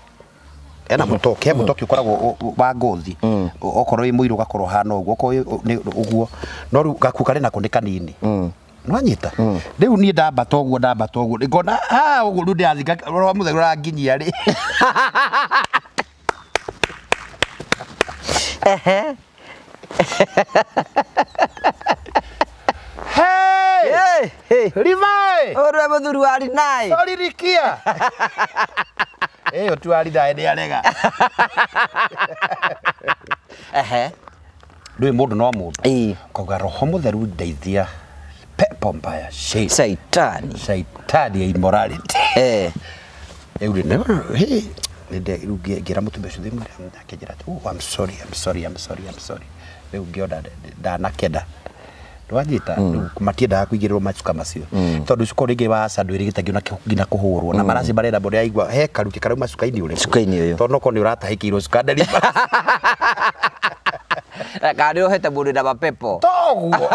mutoki ukoragwo wa ngothi okorwo i muiru gakorwo hana uguo no riu gakuka rena kundi kanini nwanyita riu ni ndambata uguo ngona uguo riu ndiathika ro mutheri uranginyia ri Rivai ore muthuru ari nai sorry rikia tu ari dai ni arega ndui mundu no mundu koga roho mutheru ndeithia pepo mbaya shaitani immorality uri ne ninde ngira mutumia ucio thimũ akĩnjĩra oh I'm sorry rĩu ngĩona ndanakenda ndwanyita matiendaga kũigĩrĩrwo macuka macio tondũ cuka rĩngĩ wa sandu ĩrĩgĩtagio na nginya kũhũrwo na maraci marenda mbere yaigua he karuki karauma cuka-inĩ ũrĩ tondũ noko nĩ ũratahĩkĩirwo cuka ndari Kari ohete mũndũ na mapepo toguo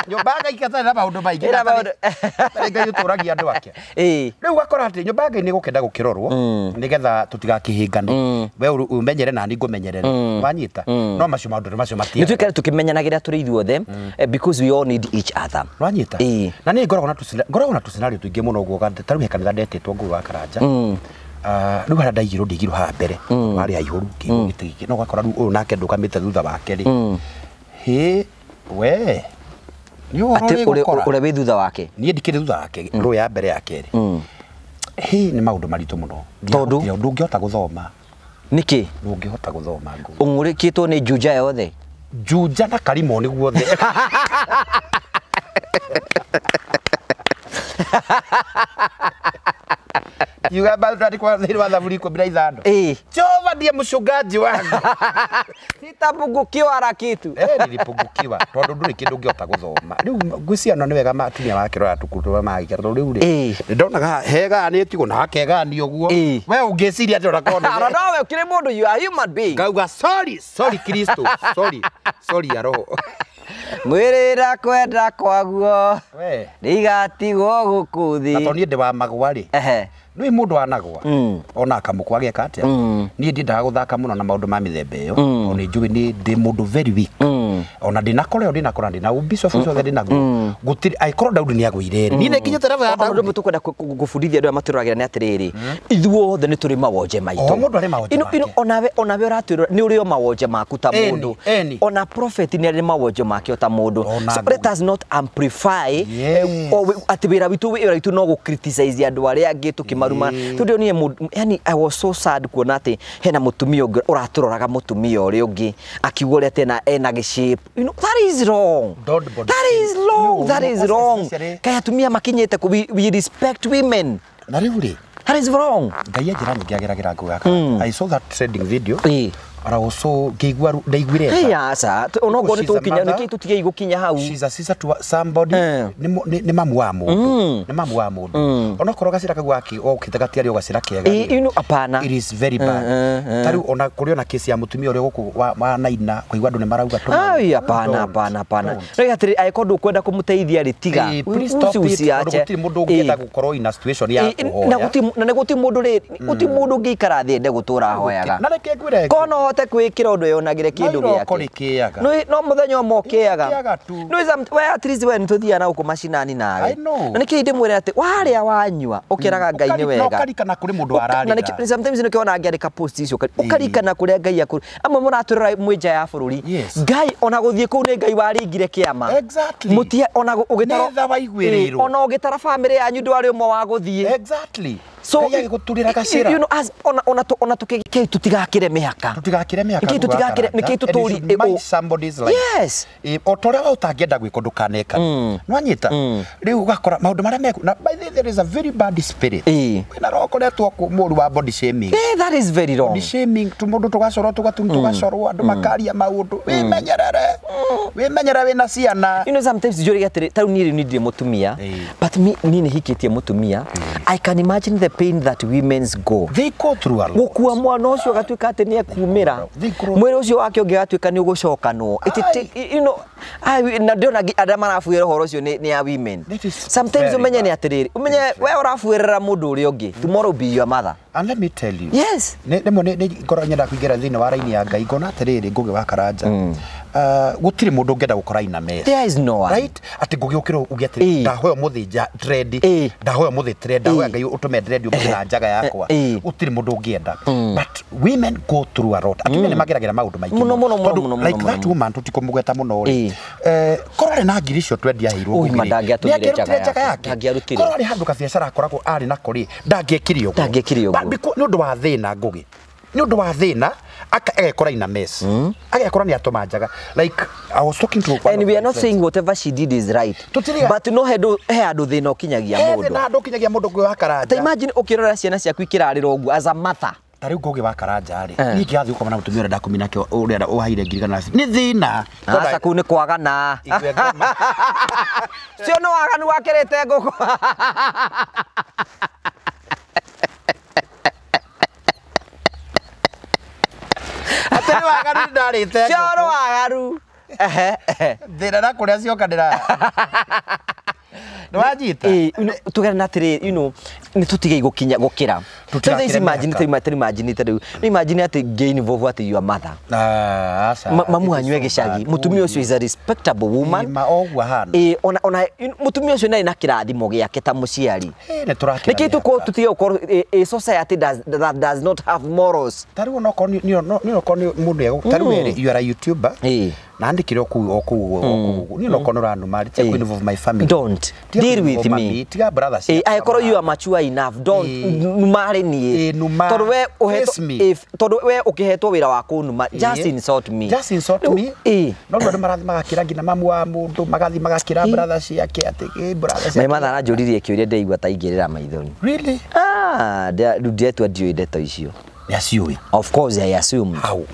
nyũmba ngaikata na maũndũ maingĩ ngai ũtũragia andũ ake rĩu gakora atĩ nyũmba ngai nĩ gũkenda gũkĩrorwo nĩgetha tũtigakĩhĩngane we ũmenyere na niĩ ngũmenyerere wanyita no macio maũndũ macio nĩ twĩkare tũkĩmenyanagĩra tũrĩ ithuothe because we all need each other wanyita na niĩ ngoragwo na tũscenario tũingĩ mũno guo ta rĩu he kanitha ndetĩtwo ngũrũ wa Karanja rĩu harĩa ndaigirwo ndigirwo haha mbere warĩ haihũru gĩtĩ gĩkĩ no gakora rĩu ũyũ nake ndũkamĩte thutha wake rĩ we ũrĩa wĩ thutha wake niĩ ndikĩrĩ thutha wake rũĩ ya mbere ya kerĩ nĩ maũndũ maritũ mũno tondũ ndũngĩhota gũthoma nĩkĩ ndũngĩhota gũthoma ũng'ũrĩkĩtwo nĩ Juja yothe Juja na Karimo nĩ guothe Yuga bado kwa thiri wa thaburi kwa bila ithando. Jehova ndiye mchungaji wangu. Sitapungukiwa na kitu. Nilipungukiwa. Tondu nduri kindu ngiota guthoma. Riu ngwiciana ni wega matumia makirora tukutu magikira tondu riu ri. Ndonaga hega ni tigo na hakega ni oguo. We ungiciria ati urakona. Ara no we kire mundu you are human being. Ngauga sorry Kristo. Sorry ya roho. Mwirira kwenda kwaguo. We. Nigatigwo gukuthi. Na toni ndi wa magwa ri. Nĩ mũndũ wanagwa ona akamũkwa ageka atĩa niĩ ndiendaga gũthaka mũno na maũndũ ma mĩthemba ĩyo ona njũĩ ndĩ mũndũ very weak ona ndinakora ndina ubisofu ciothe ndinaguo gũtirĩ aikorwo Daudi nĩ agũire niĩ nĩkinyĩte level ya Daudi mũndũ tũkwenda gũbundithia andũ matũragĩra nĩ atĩrĩrĩ ithuothe nĩ tũrĩ mawonje maitũ mũndũ arĩ mawonje make onawe ũratwĩra nĩ ũrĩ o mawonje maku ta mũndũ ona prophet nĩ arĩ mawonje make ta mũndũ so let us not amplify atĩ wĩra witũ no gũ-criticize andũ arĩa angĩ maruma tudio ni yani I was so sad kuona ati hena mutumia uraturoraga mutumia uri ungi akiugore tena ena shape that is wrong that is wrong kaya atumia makinyete ku we respect women na riu ri that is wrong ngai ajira nyingi ageragira ngugaka I saw that trending video ara also ngĩigua ndaiguire asa onogo nĩ tũkinya nĩ tutige igũkinya hau she's a sister to somebody nĩ mamu wa mũndũ nĩ mamu wa mũndũ onokorwo gacira kagu gaki okite gatiari ogacira kega apana it is very bad tariu ona kuri ona kesi ya mutumia uri guku wa naina kuigua andu nĩ marauga tu apana rega atiri aikondu kwenda kũmũteithia ri tiga gũtirĩ mũndũ ũngĩenda gũkorwo in a situation ya kuhoya na nĩ gũtirĩ mũndũ ũngĩikara thĩ ende gũtũra hoyaga na reke ngwire kono te kwikira undu yonagire kindu giake no muthenya umwe kiaga we at least we nituthia na uko mashinani nawe na niki ndimwire ati waria wanyua ukiraga ngai ni wega ukarikana kuri mundu ararira na sometimes nikiona ngiandika post icio ukarikana kuria ngai yakuru amwe muraturira mwija ya bururi ngai ona guthie kuu ni ngai waringire kiama mutia ona ugitaro ona ugitara family yanyu ndwari umwe wa guthie so guturira gacira you know as ona tukike tutigakire mihaka niki tuturi somebody's life yes otoria wa utangenda gwiko ndukaneka nwanyita riu ugakora maundu maria meku na by the way there is a very bad spirit na roko retwo ku mundu wa body shaming that is very wrong body shaming tu mundu tugacorwo tugacorwo andu makaria maundu wimenyerere wina ciana you know sometimes jori atiri tau niri nindire mutumia but me nini hikitie mutumia I can imagine the pain that women go through a lot gukua mwana ucio gatuika ati ni akumira mwiri ucio wake ungigatuika ni ugucokanwo you know na ndiona andå marabuä horo ucio nä ya women sometimes umenye nä atä umenye we ũrabuĩrĩra mũndũ ũrĩa ũngĩ tomorrow be your mother and let me tell you yes nä ngorwo nyenda kũingĩra thĩinĩ wa raini ya ngai ngona atĩrĩrĩ Ngũgĩ wa Karanja gũtirĩ mũndũ ũngĩenda gũkora ina mess there is no one right atĩ Ngũgĩ ũkĩrwo uge atĩ ndahoya mũthĩ dread ndahoya mũthĩ dread ndahoya ngai ũtũme dread ũkĩra njaga yakwa gũtirĩ mũndũ ũngĩenda but women go through a lot atumia nĩ mageragĩra maũndũ maingĩ mũno like that woman tũtikũmũgweta mũno rĩ korwo na ngiri cio twendia heirwo ndangĩatũmire njaga yake korwo arĩ handũ kabiacara akoragwo arĩ nako rĩ ndangĩekire ũguo nĩ ũndũ wa thĩna Ngũgĩ ni undu wa thina agekora ina mess agekora ni atoma njaga like I was talking to and we are not saying whatever she did is right but no he andu thina ukinyagia mundu na andu ukinyagia mundu gwe wa karanja imagine ukirora ciana ciaku ikirarira ugu as a mother tari ngugi wa karanja ri ni kiathi ukoma na mutumia urenda kumina ke urenda uhaire ngirigana ni thina asa ku ni kwagana cio no waganu wakirite nguku atari wagaru ndarite nguku cio no wagaru thina na kuria cioka ndira Nwajita tugera na tiri ni tutige gukinya gukira tezi imagine tari imagine ati gain involve ati your mother mamu anywe gicagi mutumia ucio is a respectable woman ma ogwa hana ona mutumia ucio nai na kirathimo giake ta muciari ni turakira nikitu ko tutige ukorwo a society that does not have morals tari no ko ni mundu ego tari were you are a YouTuber naandikire oku ni no ko no ranu mari take involve my family don't deal with me tiga brothers I you are mature enough don't numare nie tondu we uhetwo if tondu we ukihetwo wira wa kunuma just insult me no ndo marathi magakira ngina mamu wa mundu magathi magakira brothers yake ati brothers my mother anjuririe kiuria ndeigua ta ingirira maithoni really ndetwa ndio ndeto icio yaciui of course I assume how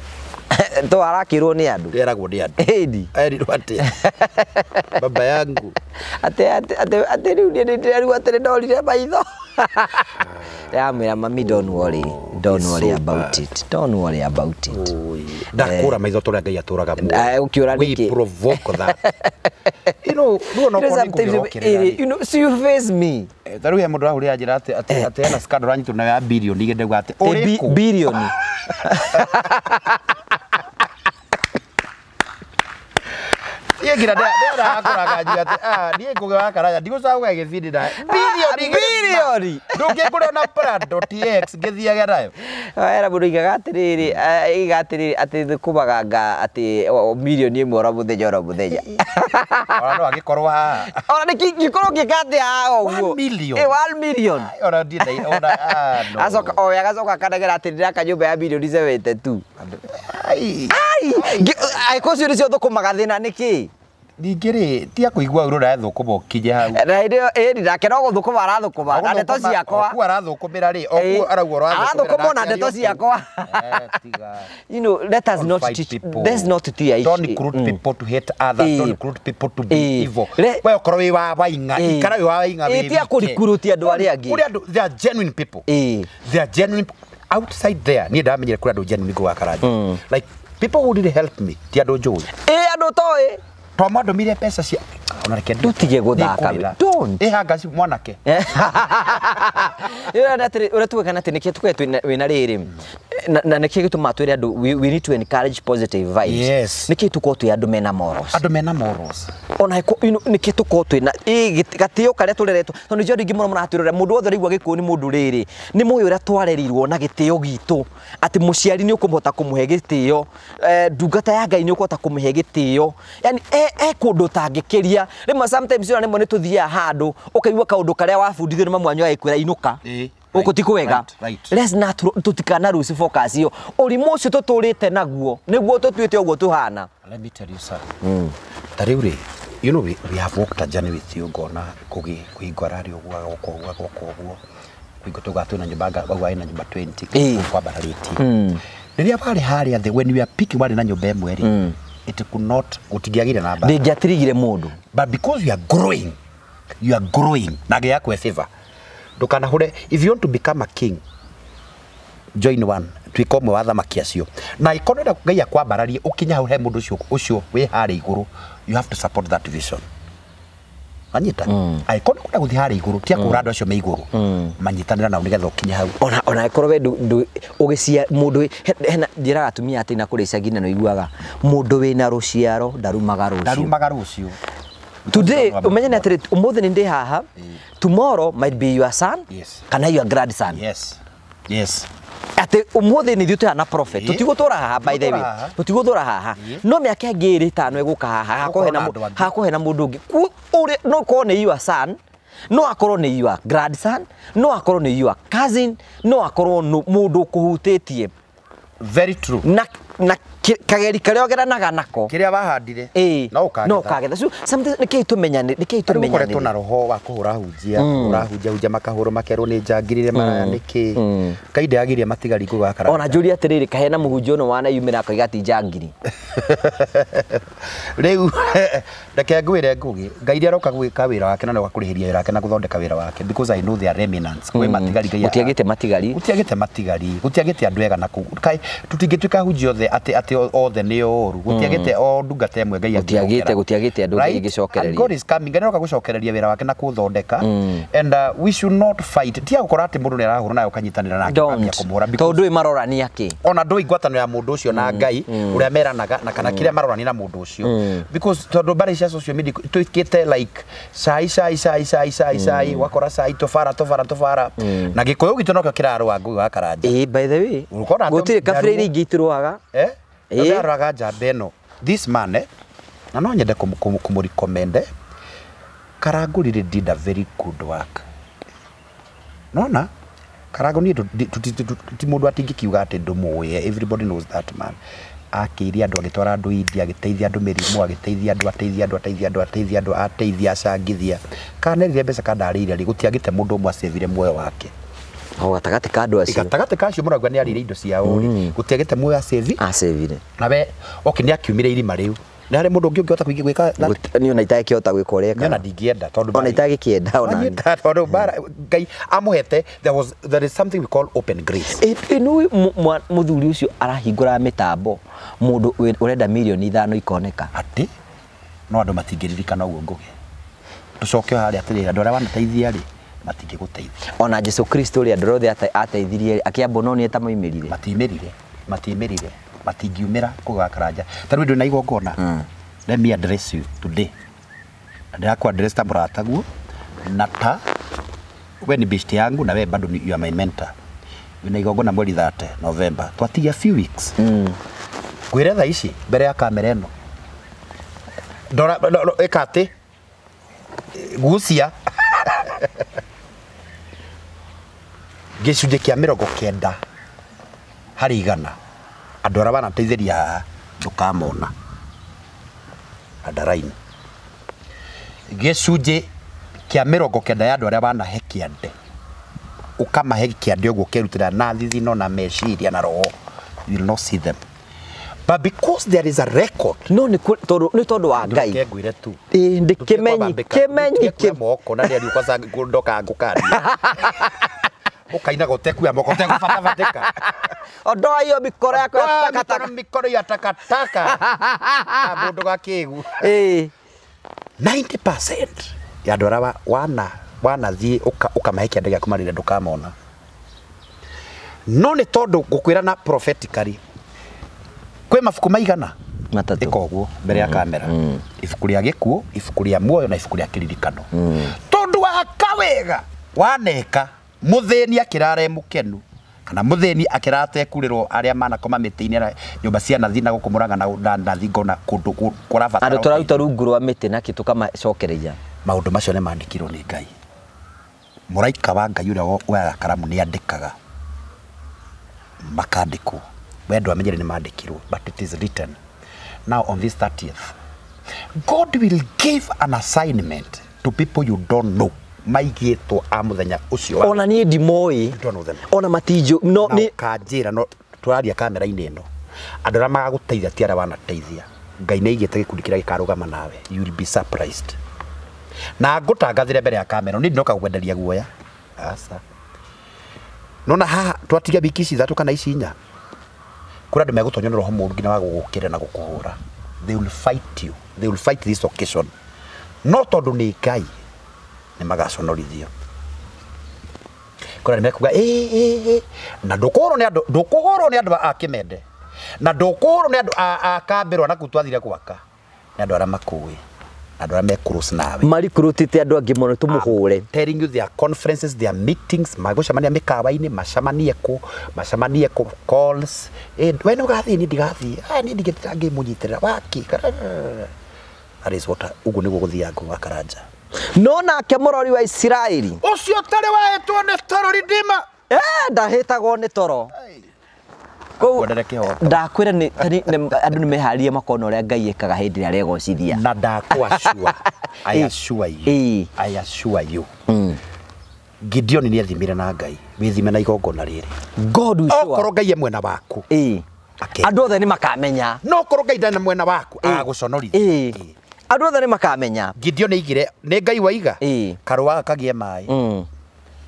to arakirwo ni andu eragwo ni andu eri rwate baba yangu ate riu ni ndiriru ate ndorire maitho ya mami don't worry about it ndakura maitho toria ngai aturaga ukiura niki we provoke that no so you face me taru ya mundu ahuri ajira ate ana scandal anyitu na ya billion igende gwate billion Yegira ndera akuraga ati nie nguge wa karaya ndigucaga gibindi na billion ndungikura na Prado TX ngithiaga nayo era mundu igatiriri ati thukubaganga ati million imwe ora muthenya ora no agikorwo ha ora nikikorwo gikate ha uguo 1 million ora ndithai ora asoka oya gacoka kanagera ati ndiraka nyumba ya million 72 ai kocio nicio thukumaga thina niki ningiri tia kuigua urura thukuma ukije hau radio ndake no guthukuma arathukuma na ndeto ciakwa ku arathukumira ri oku arauga arathukuma na ndeto ciakwa let us not teach don't recruit people to hate others don't recruit people to be evil we okoro wi wa wainga ikara wi wa wainga wi tia kurikuruti andu aria angi they are genuine people they are genuine outside there ni ndamenyere kura andu genuine go wakaraji like people who did help me ti andu njui andu toi Tomado mire pesa cia ona reke tutige guthaka don't hanga ci mwanake ura tuweka na tene kitu wina riri na niki gituma twire andu we need to encourage positive vibes yes niki tuko tu andu mena morals ona niki tuko tu na gatio karia tureretwo tondu jodi ngimura muratirira mundu wothe rigwa gikuni mundu riri ni muyo uria twarerirwo na gitio gitu ati muciari ni ukumhota kumuhe gitio ndungata ya Ngai ni ukota kumuhe gitio yani kundu tangikiria rima sometimes yona nimwe nituthia handu ukaigua kaundu karia wabundithio ni mamu anyu agikwira inuka ukuti wega let's not tutikana rusi focus yo urimu ucio tuturite naguo niguo tutuite uguo tuhana let me tell you sir tariuri you know we have walked a journey with you gona kuigorari uguo kuigo tugatu na nyumba bagwa ina nyumba 20 kwa barariti riria bari haria the when we are picking bari na nyumba emwe it could not utigiagire namba ndingiatirigire mundu but because you are growing nage yako favor ndukana hure if you want to become a king join one twikomwe watha makiacio na ikonera Ngai akwambararie ukinya he mundu ucio we hari iguru you have to support that vision anyita aikona kuna guthi hari iguru tia kurando acio me iguru manyitanira na unigetha ukinya hau ona ikorwo we ugicia mundu hena njira atumia ati na kuricagina no iguaga mundu wina ruciaro darumaga rucio today umenye na tiri umuthi ni ndi haha tomorrow might be your son kana your grandson yes ati umuthi ni thitu na prophet tutigutura haha by the way tutigutura haha no me ake ngiri tano eguka haha hakohe na mundu ungi uri no kone your son no akorwo ni your grandson no akorwo ni your cousin no akorwo mundu kuhutitie very true na kageri karia ogeranaga nako kiria bahandire no ukagetha so sometimes nikei tumenyane koretwo na roho wa kuhura hunjia hunjia makahuro makerwo ni njangirire maraya niki kainde yagirie matigari gugakara ona njuri atiriri kahena muhunjio no wana yumira ko igati njangiri riu ndake ngwire ngugi ngai aroka gwika wira wake na gwakurihiria wira wake na guthondeka wira wake because I know there are remnants kwe matigari ngai utiagite matigari gutiagite andu ega na kai tutingituika hunjio the ati othe ni oru gutiagite o ndungata emwe ngai gutiagite andu ingicokereria God is coming ngai aroka gucokereria wira wake na kuthondeka and we should not fight tia gukora ati mundu ni arahura nayo kanyitanira nake kumura tondu imarorania ki ona ndui ngwatano ya mundu ucio na ngai uria meranaga na kana kiria marorania na mundu ucio because tondu bare cia social media tuikite like sai wakora sai tofara na gikoyo gitu no kirarwa ngui wa karanja by the way gutire kabira iri ingitirwaga araga jabeno this man na no nyende kumurecommend Karagũ did a very good work nona Karagũ ni ti mundu atingikiuga ati ndumuye everybody knows that man akiri andu agitwara andu India agiteithia andu mirimu agiteithia andu ateithia acangithia kana rire mbeca kandarire ri gutiagite mundu umwe acevire muoyo wake o gatagati ka andu acio gatagati ka acio muragwa ni arire indo ciao ri gutiagite muoyo acevire nawe okini akiumire irima riu na hari mundu ungiota gwika ni ona itakiota gwika uria kana na ndingienda tondu ona itagikienda ona tondu bara ngai amuhete there is something we call open grace inu muthuri ucio arahingura mitambo mundu urenda milioni 5 ikoneka ati no andu matingiririkana uguo ngugi tucoke hari atiri andu aria wanateithia ri matingiguteithia ona Jesu Kristo ri andu rothe ateithirie akiambo no ni etamayimirire matingiumira kugakaranja taru ndu na igongona let me address you today ndakwa address ta murata guo na ta we ni best yangu na we bado you are my mentor wina igongona mweri 30 November twatigia few weeks gwire tha ici mbere ya kamera eno ndora ekate gucia gicunje kia 90 hari igana andu ara banateithiria ndukamona andaraini gicunje kia 90 ya andu aria banahe kiande ukamahe kiande uguo kerutira na thithi no na meciria na roho you will not see them but because there is a record no ni tondu wa ngai ngegwire tu ndikimenyi moko na ndio kwa ndoka ngukari ukaina goteku ya moko teku fatafateka odoa hiyo mikoro yako ya takataka mikoro ya takataka mundu gakigu 90% ya ndora wana thie ukamahekia ndege kumarire ndukamona no ni tondu gukwira na prophetically kwe mafuku maigana matatu ikoguo mbere ya kamera ifuku ria gikuo ifuku ria muoyo na ifuku ria kiririkano tondu wa kawega waneka mutheni akirare mukenu kana mutheni akirate kurirwo aria manakoma miti-ini nyumba cia nathi na gukumuraga na thingo na kundu kurabatara andu turaruta rungu rwa miti na kitu kama cokereria maundu macio ne mandikirwo ni Ngai muraika wa Ngai uria woya karamu ni andikaga makandikwo wendo amenyere ni mandikirwo but it is written now on this 30th God will give an assignment to people you don't know maigitwo a muthenya ucio ona ni ndimoi ona matijo no ni kanjira no turaria kamera-ini ino andu ara magaguteithia ti ara wanateithia Ngai ni igite gikundi kiria gikarugama nawe you will be surprised na ngutangathire mbere ya kamera ni ndinoka kugwenderia guoya asa nona haha twatiga biki ici 3 kana ici 4 kura ndu megutonyo roho muru ngina wa gugukira na gukuhura they will fight you they will fight this occasion not tondu ni Ngai ni magaconorithio kura nimekuga na ndukoro ni andu akimende na ndukoro ni andu akambirwa na kutwathire gwaka ni andu ara makui andu ara mekurusi nawe marikurutite andu angi mono tumuhure telling you their conferences their meetings magocamania mikawa-ini macamanie ku calls we no gathi ni ndigathi ni ndigitangi munyitirira waki that is what ugu niguo guthia ngo Karanja no nake murori wa Israeli ucio tari wahetwo ni toro ridima ndahitagwo ni toro Ko ndakwira ni andu ni meharia makona uria Ngai ekaga hindi ria regocithia na ndakwa sure I assure you Gideon ni athimire na Ngai withime na igongona riri God will show okorwo Ngai mwena waku andu othe ni makamenya no korwo Ngai ndana mwena waku aguconorithia andu othe ni makamenya Gideon igire ni Ngai waiga karwa kagie mai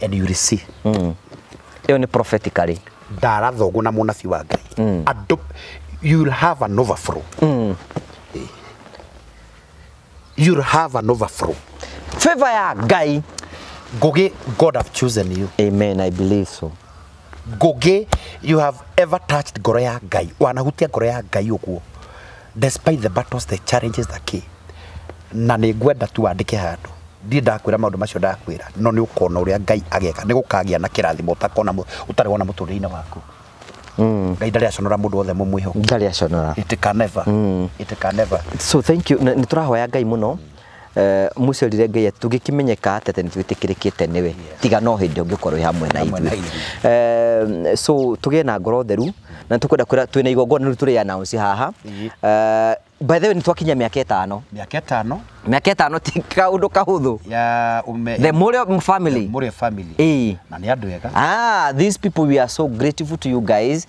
and you will see iyo ni prophetically ndarathogu na munabi wa Ngai andu you will have an overflow you will have an overflow favor ya Ngai Goge, God have chosen you. Amen, I believe so. Goge, you have ever touched ngoro ya Ngai. Wanahutia ngoro ya Ngai uguo. Despite the battles, the challenges that came. Na nĩ ngwenda tu andike handu. Ndi ndakwira maundu macio ndakwira. No nĩ ukona uria Ngai ageka. Nĩ gukagia na kirathimo utakona utari wona muturire-ini waku. Ngai ndari aconora mundu othe mumwiho. Ndari aconora. It can never. It can never. So thank you. Nĩ turahoya Ngai muno. Mucerire Ngai tugikimenyeka atete ni twitikirikite niwe tiga no hindi ungikorwo hamwe na ithuĩ so tugie na ngoro theru na tukwenda kwira twina igongona riu turi announce haha by the way ni twakinya miaka 5 miaka 5 ti kaundu kahuthu ya the Murio family na ni andu ega these people we are so grateful to you guys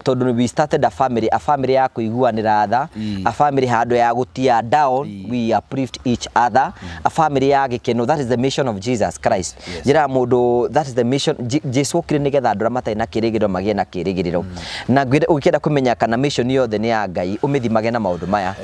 tondu we started a family ya kuiguanira tha a family handu ya gutia down we uplift each other a family ya gikeno that is the mission of Jesus Christ jira mundu that is the mission Jesu okire nigetha andu matai na kirigiro magie na kirigiriro na ukienda kumenya kana mission yothe ni ya Ngai umithimage na maundu maya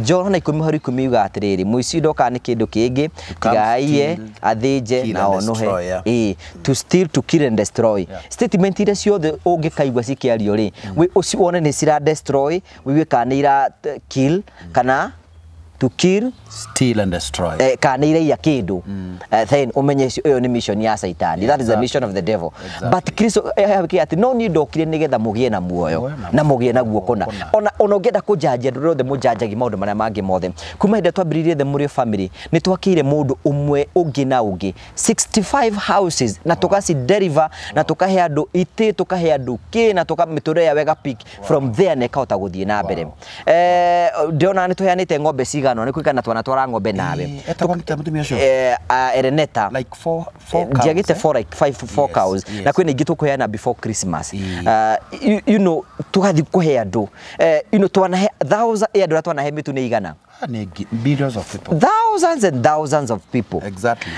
John 10:10 atiriri muici ndoka ni kindu kingi tigaie athinje na onohe to steal to kill and destroy statement ire ciothe ungikaigwa cikiario ri we ucione ni cira destroy we kanira kill kana to kill steal and destroy kana ire ya kindu then umenye iyo ni mission ya Saitani that is the mission of the devil but Kristo ati no ni ndokire nigetha mugie na muoyo na mugie na guokona ona ngenda kujaja ndu rothe mujajagi maundu maria mangi mothe kuma hinde twambiririe the Murio family ni twakire mundu umwe ungi na ungi 65 houses na tukasi deliver na tukahe andu ite tukahe andu ki na tukamiture ya wega pick from there ne kahota guthie na mbere ndiona ni tuheanite ng'ombe cigano ni kwikana twara ng'ombe nawe etagwangita mutumia ucio Ereneta like 4 cows diagite 4 like 4 cows na kwina ingi tukuheana before Christmas you know tugathi kuhe andu you know twanahe thousands andu twanahe mitu ni igana billions of people thousands and thousands of people exactly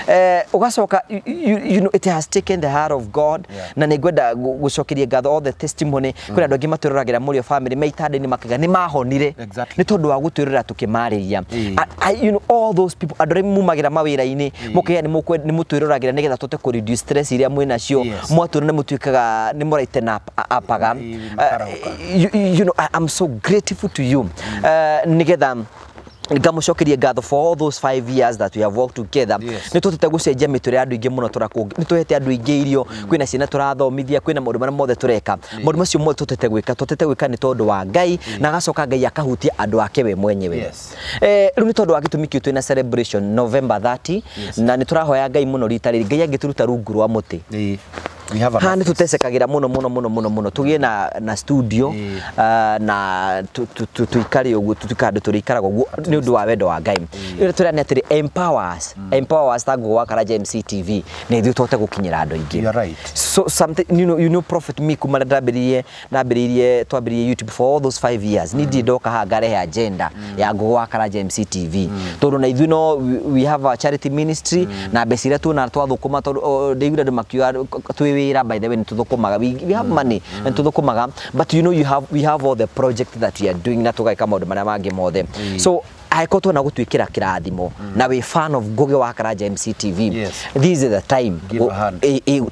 ugacoka you know it has taken the heart of God na nigwenda gucokeria ngatho all the testimony kwina andu angi matwiragira Murio family maitande ni makaga ni mahonire ni tondu wa gutwirira tukimariria you know all those people andu mumagira mawira-ini mukiya ni mutwiriragira nigetha tote ku reduce stress iria mwina cio mwaturu ni mutwikaga ni muraite na apaga you know I'm so grateful to you nigetha ngamucokerie ngatho for all those 5 years that we have worked together ni tutete gucenjia miture andu ingi muno turaku ni tuhete andu ingi irio kwina ciana turathomithia kwina maundu maria mothe tureka maundu macio mothe tutete gwika ni tondu wa Ngai na gacoka Ngai akahutia andu ake we mwenyewe riu ni tondu wa gitumi kiu twina celebration November 30 na ni turahoya Ngai muno rita riri Ngai angituruta rungu rwa muti we have a tutesekagira muno tugie na studio na tuikari ugu tutikande turikaraga ugu ni undu wa wendo wa Ngai ire turani atiri empower us tangu wa Karaja MCTV ni ithu tote gukinyira andu ingi so something you know prophet me kuma ndambiririe twambiririe YouTube for all those 5 years ni ndi ndoka hangare ya agenda ya wa Karaja MCTV tondu na ithu no we have a charity ministry na besira tu na twathukuma tondu ndeigura ndumakiwa wira by the way nituthukumaga we have money and tuthukumaga but you know we have all the project that we are doing na tugaika maundu maria mangi mothe so aikotwo na gutwikira kirathimo na we fan of Ngugi wa Karaja MCTV this is the time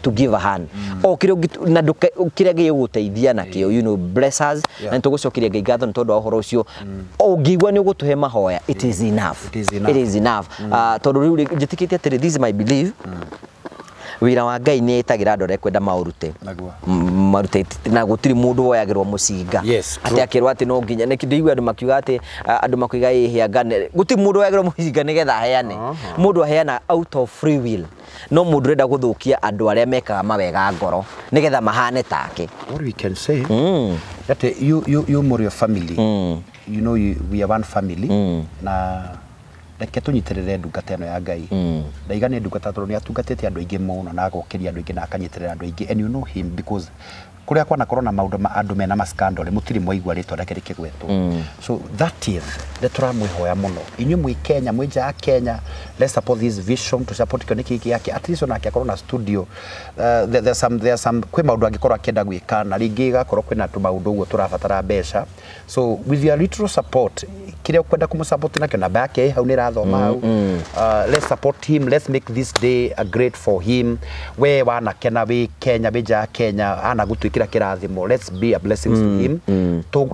to give a hand kire na kire Ngai guteithia na kio you know bless us and tugucokiria Ngai ngatho ntondu wa horo ucio ngigwa ni ugutuhe mahoya it is enough tondu riu jitikite atiri this is my belief wira wa Ngai ni itagira andũ arĩa kwenda maũrute marute na gũtirĩ mũndũ woyagĩrwo mũcinga ati akĩrwo ati no nginya nĩ kĩndigwa andũ makiuga ati andũ makuiga ihĩanga gũtirĩ mũndũ woyagĩrwo mũcinga nĩgetha aheane mũndũ aheana out of free will no mũndũ renda gũthũkia andũ arĩa mekaga mawega ngoro nĩgetha mahane take. What we can say that you more your family you know we are one family na reke tunyiterere ndungata eno ya Ngai ndaigane ndungata tondũ nĩ atungatĩte andũ aingĩ mũno na agokeria andũ aingĩ na akanyiterera andũ aingĩ and you know him because kuria kwana korona maundu ma andu mena maskandal mutiri mwaigwa ritwa rake rikigwetwo so that is the turamwihoya muno inyu mwi Kenya mwija Kenya let's support this vision to support koniki yake at least onake akorona studio there's some kwe maundu angikorwa akenda gwika na ringi gakorwo kwina tu maundu uguo turabatara mbeca so with your little support kile ukwenda kumsupport nakyo namba yake hau ni rathoma hau let's support him, let's make this day a great for him we wana kena we Kenya beja Kenya ana gutu kira kirathimo let's be a blessing to him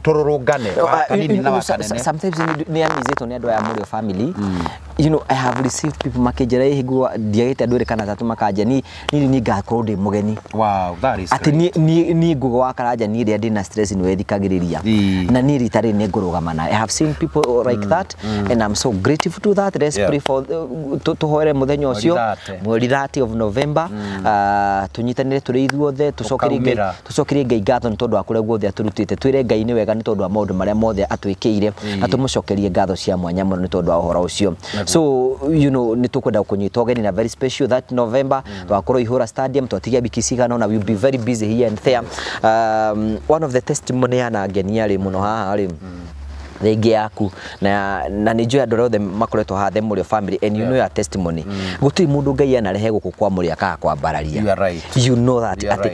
tururungane kanini na wakanene sometimes ni anizito ni andu ya muri family you know I have received people makejera ihigwa diagete andũ kana tatu makaja ni ngakorwo ndi mugeni wow that is ati ni ngugo wakaraja ni ria ndina stress ni wethikagiriria na ni ritari ni ngurugamana I have seen people like that and I'm so grateful to that. Let's pray for to hoere muthenya ucio mweri 30 of November tunyitanire turi ithuothe tucokerie Ngai ngatho ni tondu akure guothe aturutite twire Ngai ni wega ni tondu wa maundu maria mothe atwikire na tumucokerie ngatho cia mwanya muno ni tondu wa uhoro ucio so you know ni tukwenda kunyita ogeni na very special that November twakorwo Ihura Stadium twatigia bikisigana na we'll be very busy here and there one of the testimony ana ngeni ari muno haha ari rege yaku na nijue andũ othe makoretwo hathe muri family and you know your testimony gutiri mundu Ngai anarehe guku kwa muri akaga kwambararia you know that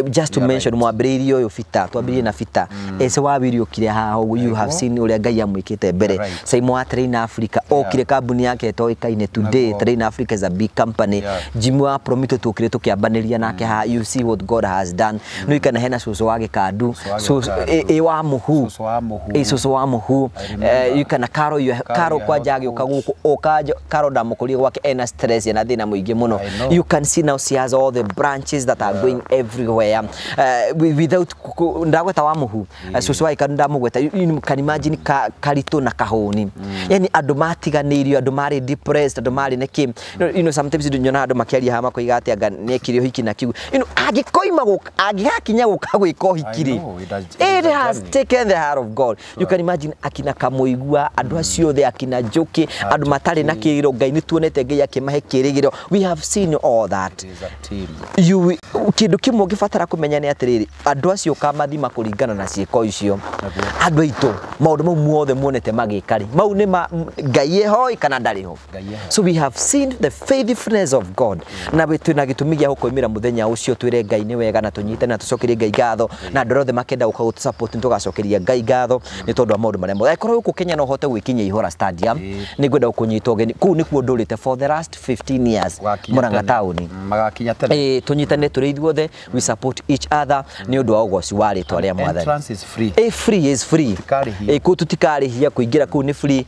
just to mention mwambiririo yo fita twambirie na fita ese wabirio kire haho you have seen uria Ngai amwikite mbere Saimo wa Train Africa okire kambuni yake etoikaine today Train Africa is a big company Jimu wa Promito tukire tukiambaniria nake ha you see what God has done no ikana hena soso wage kadu so wa muhu soso wa muhu you can Karo kwa jagi ukaguko okaja Karo damukulia gwake ena stress na thina muingi muno you can see now she has all the branches that are going everywhere without ndagweta wa muhu soso wa ikanda mugweta you can imagine karito na kahoni yani andu matiganirio andu mari depressed andu mari neki you know sometimes dunyona andu makiaria hama koiga ati anga nekirio hiki na kigu you know agikoima agigakinya gukagwiko hikiri it has taken the heart of God you can imagine akina kamuigua andu acio the akina Njoki andu matari na kiriro Ngai ni tuonete Ngai akimahe kirigiro we have seen all that you kindu kimwe gifatara kumenya ni atiriri andu acio kamathima kuringana na ciiko icio andu aitu maundu mau muothe muonete magikari mau ni Ngai ehoi kana ndari ho so we have seen the faithfulness of God na bitu na gitumi gia gukoimira muthenya ucio twire Ngai ni wega na tunyite na tucokerie Ngai ngatho na andu othe makenda uka support tugacokeria Ngai ngatho ni tondu wa maundu maria mothe korwo guku Kenya no hote gwikinya Ihura Stadium ni gwenda kunyita ogeni ku ni kuo ndurite for the last 15 years Murang'a town magakinya tene tunyitane turi ithuothe we support each other ni undu wa ugoci wa ritwa ria mwathani entrance is free free is free ku tutikarihia kuingira ku ni free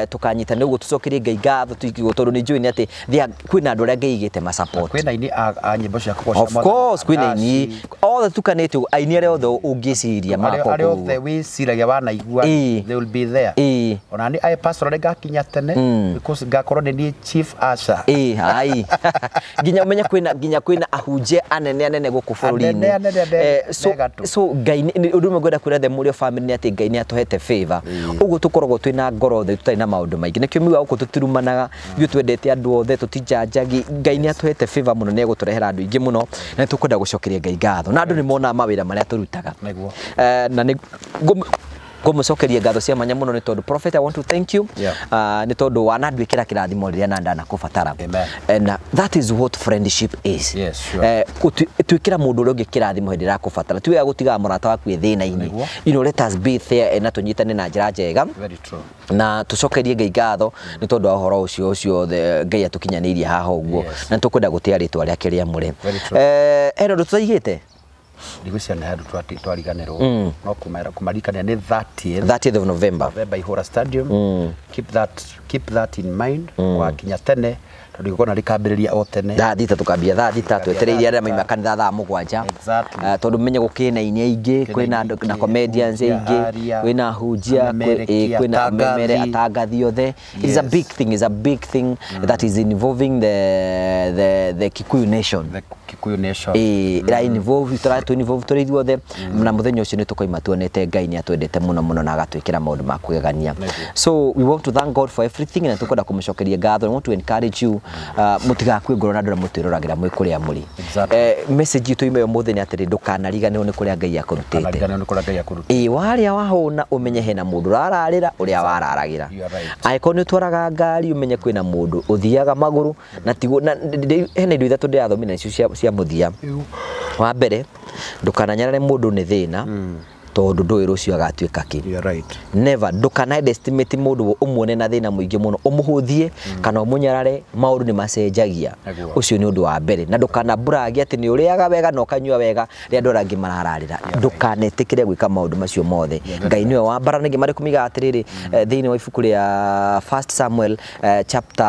tukanyitane uguo tucokerie Ngai ngatho tuikigo tondu ni njui ni ati kwina andu aria Ngai igite ma support kwina ini a nyimbo cia kugoca of course kwina ini all the tukanete aini aria othe ungiciria mako aria othe wiciragia wanaigua they will be there ona ni ai pastor rega kinya tene because gakorwo ni chief asha hai ginya umenya kwina ahuje anene guku bururi-ini so Ngai undu mwenda kwira the muri family ni ati Ngai ni atuhete favor uguo tukoragwo twina ngoro the tutari na maundu maingi nikio miuga uko tutirumanaga ithu twendete andu othe tutijanjagi Ngai ni atuhete favor muno ne guturehera andu ingi muno na tukwenda gucokeria Ngai ngatho na andu ni mona mawira maria turutaga na ni Gomucokeria ngatho cia manya muno ni tondu prophet I want to thank you ni tondu wanandwikira kirathimo riria na ndana kubatara and that is what friendship is twikira mundu uri ungi kirathimo hindi ra kubatara tiwe gutiga murata waku thina-ini you know let us be there na tunyitane na njira njega na tucokerie Ngai ngatho ni tondu wa uhoro ucio Ngai atukinyanirie haha uguo na tukwenda gutia ritwa riake ria muri ero tutaigite Nigucia na handu twariganirwo no kumarikania ni 30th of November Ihura Stadium keep that in mind wa kinya tene tondu igongona rikambĩrĩria o tene thaa thita tukambia thaa thita twetereire arĩa maima kanitha thaa mũgwanja tondu menye gukina ini aingĩ kwina na comedians aingĩ kwina hunjia kwina memere atangathi othe. It's a big thing that is involving the Kikuyu nation. Ira involve tũrĩ ithuothe na mũthenya ũcio nĩ tũkoima tuonete Ngai nĩ atwendete mũno na agatwĩkĩra maũndũ ma kũgegania. So we want to thank God for everything na tũkwenda kũmũcokeria ngatho. I want to encourage you mũtigakue ngoro na andũ mũtwĩroragĩra mwĩ kũrĩa mũrĩ. Message itũ ime ũmũthĩ nĩ atĩrĩ ndũkanariganĩrwo nĩ kũrĩa Ngai akũrutĩte. Warĩa wahũna ũmenye hena mũndũ ũrararĩra ũrĩa wararagĩra. Angĩkorwo nĩ ũtwaraga ngari ũmenye kwĩna mũndũ ũthiaga magũrũ na hena indo ithatũ ndĩrathomire nacio cia mũthia. Wa mbere ndukananyarare mundu ni thina tondu ndũĩ rũcio agatuĩka kĩ. Never ndũkanaestimate mundu ũmuone na thina mũingĩ mũno ũmũhũthie kana ũmunyarare, maũndũ nĩ macenjagia. Ũcio nĩ ũndũ wa mbere, na ndũkanabragi atĩ nĩ ũrĩaga wega na ũkanyua wega rĩrĩa andũ angĩ marararĩra. Ndũkanetĩkĩre gwĩka maũndũ macio mothe. Ngai nĩwe wambaranĩgia marĩ kumiga atĩrĩrĩ thĩinĩ wa ibuku rĩa 1 Samuel chapter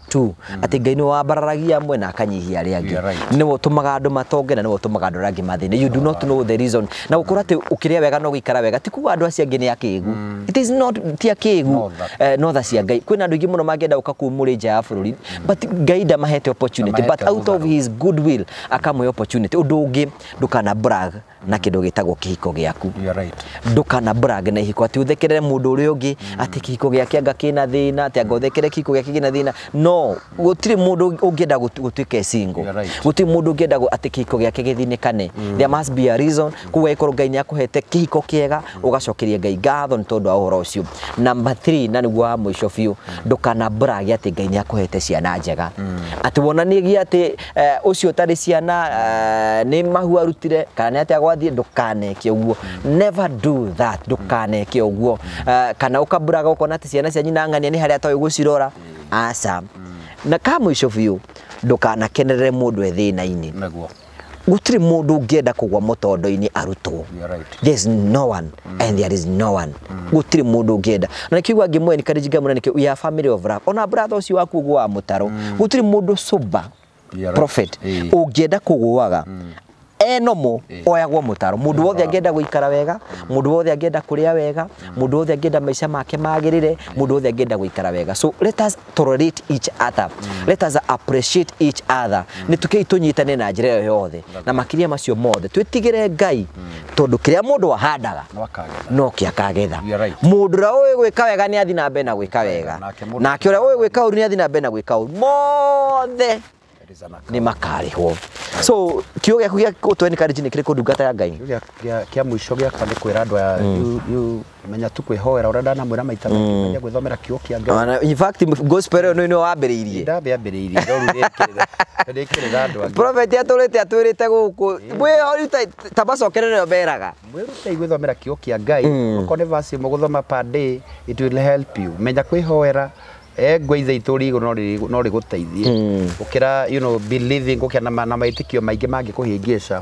2 atĩ Ngai nĩwe wambararagia amwe na akanyihia arĩa angĩ. Nĩwe ũtũmaga andũ matonge na nĩwe ũtũmaga andũ arĩa angĩ mathĩne. You do not know the reason. Na gũkorwo atĩ ũkĩrĩa wega no gĩikara wega ti kuga andũ acio angĩ nĩ akĩgu. It is not ti akĩgu no tha cia Ngai. Kwĩna andũ aingĩ mũno mangĩenda gũka kuumũrĩ nja ya bũrũri but Ngai ndamahete opportunity, but out of his goodwill akamwe opportunity. Ũndũ ũngĩ ndũkana brag na kĩndũ gĩtagwo kĩhiko gĩaku. Ndũkana brag na ihiko atĩ ũthekerere mũndũ ũrĩa ũngĩ atĩ kĩhiko gĩake anga kĩna thĩna atĩ anga ũthekere kĩhiko gĩake kĩna thĩna. No, gũtirĩ mũndũ ũngĩenda gũtuĩka single. Gũtirĩ mũndũ ũngĩenda atĩ kĩhiko gĩake gĩthinĩkane. There must be a reason. Kuga ikorwo Ngai nĩ akũhete kĩhiko kĩega ũgacokeria Ngai ngatho nĩ tondũ wa ũhoro ũcio. Number 3 na nĩguo wa mũico biũ, ndũkana brag atĩ Ngai nĩ akũhete ciana njega. Atĩ wonanagie atĩ ũcio ũtarĩ ciana nĩ mahu arutire kana nĩ atĩ agwathiĩ, ndũkaneke ũguo. Never do that. Ndũkaneke ũguo. Kana ũkabraga ũkona atĩ ciana cia nyina ng'ania nĩ harĩa atoĩ gũcirora. Aca. Na ka mũico biũ ndũkanakenerere mũndũ ethĩna-inĩ. Gũtirĩ mũndũ ũngĩenda kũgwa mũtondo-inĩ arutwo. There is no one and there is no one. Gũtirĩ mũndũ ũngĩenda. Na kiugo ngĩmwe ni karijinga mũno nĩkĩo we are family of rap. Ona brother ũcio waku ũgwa mũtaro. Gũtirĩ mũndũ sober prophet ũngĩenda kũgwaga enomo oyagwo mũtaro. Mũndũ wothe angĩenda gũikara wega, mũndũ wothe angĩenda kũrĩa wega, mũndũ wothe angĩenda maica make magĩrĩre, mũndũ wothe angĩenda gũikara wega. So let us tolerate each other, let us appreciate each other. Nĩ tũnyitane na njĩra ĩyo yothe na makĩria macio mothe twĩtigĩre Ngai tondũ kĩrĩa mũndũ ahandaga no kĩa akagetha. Mũndũ ũrĩa ũĩ gwĩka wega nĩ athi na mbere na gwĩka wega, nake ũrĩa ũĩ gwĩka ũru nĩ athi na mbere na gwĩka ũru. Mothe ni makarihwo. So kiugo gĩaku gĩa gũtũhe encourage nĩ kĩrĩkũ ndungata ya Ngai? Kĩa mũico gĩakwa nĩ kwĩra andũ aya menya tu kwĩhoera ũrĩa ndanamwĩra maita maingĩ menya gwĩthomera kiugo kĩa Ngai. In fact gospel ĩyo nĩ wambĩrĩirie. Ndambĩrĩirie ndĩkĩrĩra andũ angĩ. Prophet atwĩrĩte gũkũ mwĩhoru ta macokerere mberaga. Mwĩrute gwĩthomera kiugo kĩa Ngai. Ũkorwo nĩ verse ĩmwe gũthoma per day, it will help you. Menya kwĩhoera ngwa ithe itũ rĩigũ no rĩgũteithie ũkĩra believing gũkĩa na maĩtĩkio maingĩ mangĩkũhĩngĩca.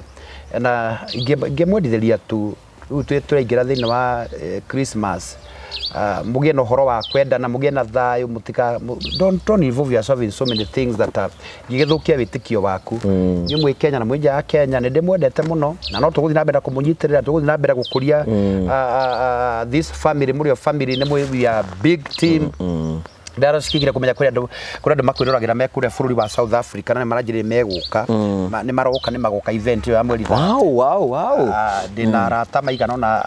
Na ngĩmwendithĩria tu rĩu tũraingĩra thĩinĩ wa Christmas, mũgĩe na ũhoro wa kwendana, mũgĩe na thayũ, don't involve yourself in so many things that ingĩgĩthũkia wĩtĩkio waku. Niĩ mwĩ Kenya na mwĩ nja ya Kenya nĩ ndĩmwendete mũno na no tũgũthiĩ na mbere kũmũnyitĩrĩra, tũgũthiĩ na mbere gũkũria this family. Mũrĩ o family nĩ we are big team. Ndarashikire kumenya kuri andu makwiroragĩra me kure bũrũri wa South Africa na maranjĩrĩ megũka nĩ magoka event ya mweri wa. Wow. Ndina arata maigana na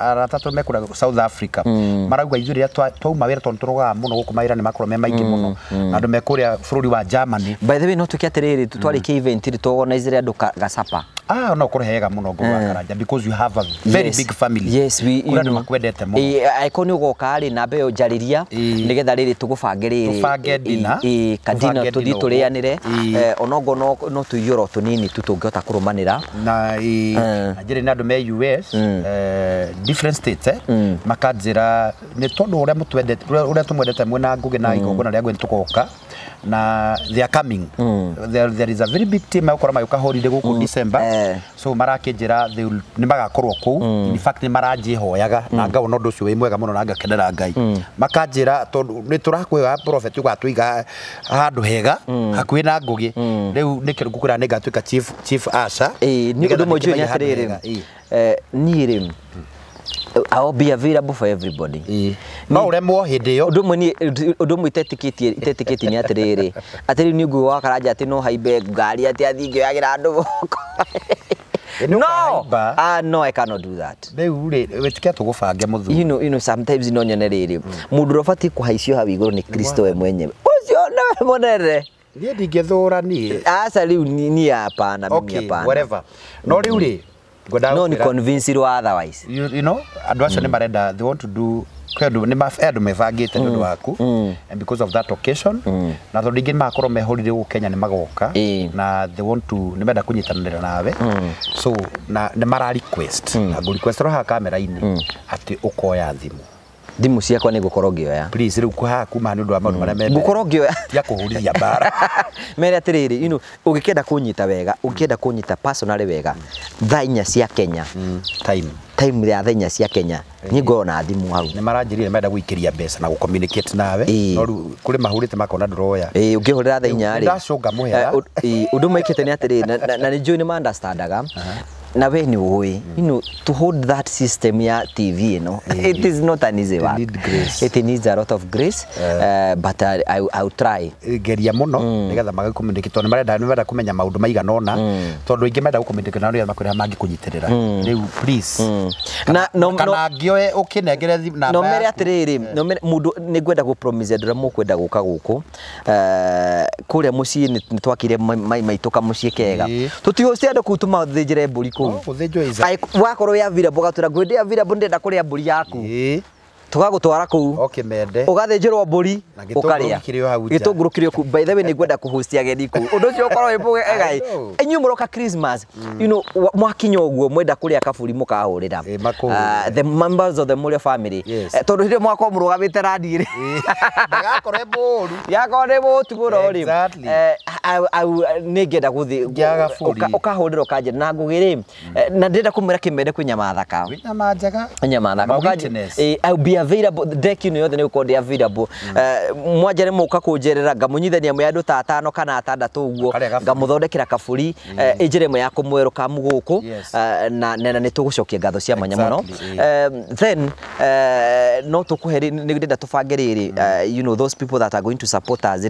arata tu me kure South Africa marauga ithuĩ rĩrĩa twauma wĩra tondũ tũrogaga mũno gũkũ mawĩra nĩ makorwo me maingĩ mũno na andũ me kũrĩa bũrũri wa Germany. By the way no tũkĩatĩrĩrĩ twarĩkia event ri tuorganize andũ gacapa. No kũrĩ hega mũno ngũga karanja because you have a very big family. Yes, we andũ makwendete mũno. Aikoni ũgoka rĩ na mbeyo njarĩria nĩgetha rĩrĩ tũgũbange dina kadina tũthiĩ tũrĩanĩre onogo no tũiyũro tũnini tũngĩhota kũrũmanĩra na njĩrĩ na andũ me US different states makanjĩra nĩ tondũ ũrĩa tũmwendete mwena ngũgĩ na igongona rĩa gwĩ tũgoka na they are coming. There is a very big team ukora mayuka holiday guku December. So marakejera they will nimagakorwo ku. In fact ni marajihoyaga na ngao no nducio wi mwega muno na ngakenera Ngai. Makanjira tondu ni turakwiga prophet ugatuiga handu hega hakuhi na ngugi. Riu nikiro ngukura ni ngatuika chief Asha. Ni undu mwe juni atiriri. Ni I'll be available for everybody. No uremwo hindi yo. Undu mwe itetikiti ni atiriri. Atiri ni nguo wakaraja ati no haibe ngari ati athingio yagira andu boko. No, I cannot do that. Wetikia tugubange muthu. You know sometimes no nyonerere. Mundu rofati kuhaicio hawi iguru ni Kristo we mwenyewe. Ucio na monere. Ni ndingethura ni. Asa riu ni hapana mimi hapana. Okay, whatever. No riu ri. No ni convince you otherwise. You know, andu acio ni marenda they want to do kwendu ni mafandu mevangite ndu waku and because of that occasion na though digin makorwo me holiday ku Kenya ni magoka na they want to ni menda kunyitanira nawe so na ni mara request na go request roha kamera ini ati ukoya thimu ciakwa ni gukorwo ngioya please riu kuha kuma ni ndu wa maundu maria me gukorwo ngioya ya kuhurithia bara mere atiriri ugikenda kunyita wega ugikenda kunyita personally wega thainya cia Kenya time ya thainya cia Kenya ni ngona thimu hau ni maranjirire menda guikiria mbeca na gucommunicate nawe no riu kuri mahurite makona nduroya ungihurira thainya ri ndacunga muhera undu maikite ni atiriri na ni join ma understandaga na we ni uwi to hold that system ya TV it is not an easy work. It needs a lot of grace but I will try geria muno nigetha magakommunicate ni marenda kumenya maundu maigana ona tondu ingi menda gukommunicate na ria makwira mangi kunyitirira riu please na no ngioe ukinengere na no mere atiriri no mundu ni gwenda gu promise ndura mukwenda guka guku kuria mucii ni twakire maituka mucii kega tutihoste andu kutuma thinjire mburi ku wakorwo ya vira boga tura gwende ya vira bonde nda kuria mburi yaku tugagutwara ku okimende ugathinjirwo mburi ukaria gitunguru kirio ku by the way ni gwenda kuhostia ageni ku undu cio ukorwo ibuge egai enyu muroka Christmas mwakinya uguo mwenda kuria kaburi mukahurira the members of the Muria family tondu hire mwako murugamite radiri ndagakorwe mburu yakore botu burori nigenda guthi ukahurira ukaje na ngugiri na ndenda kumira kimende kwinyama thaka nyama thaka ukaje I'll be available deck yothe ni ukonde available mwajare muka kunjerera ngamunyithania mwe andu ta 5 kana 6 uguo ngamuthondekera kaburi ijire mwe yako mwero ka muguku na ni tugucokia ngatho cia manya muno then no tukuheri ni ndenda tubange riri you know those people that are going to support us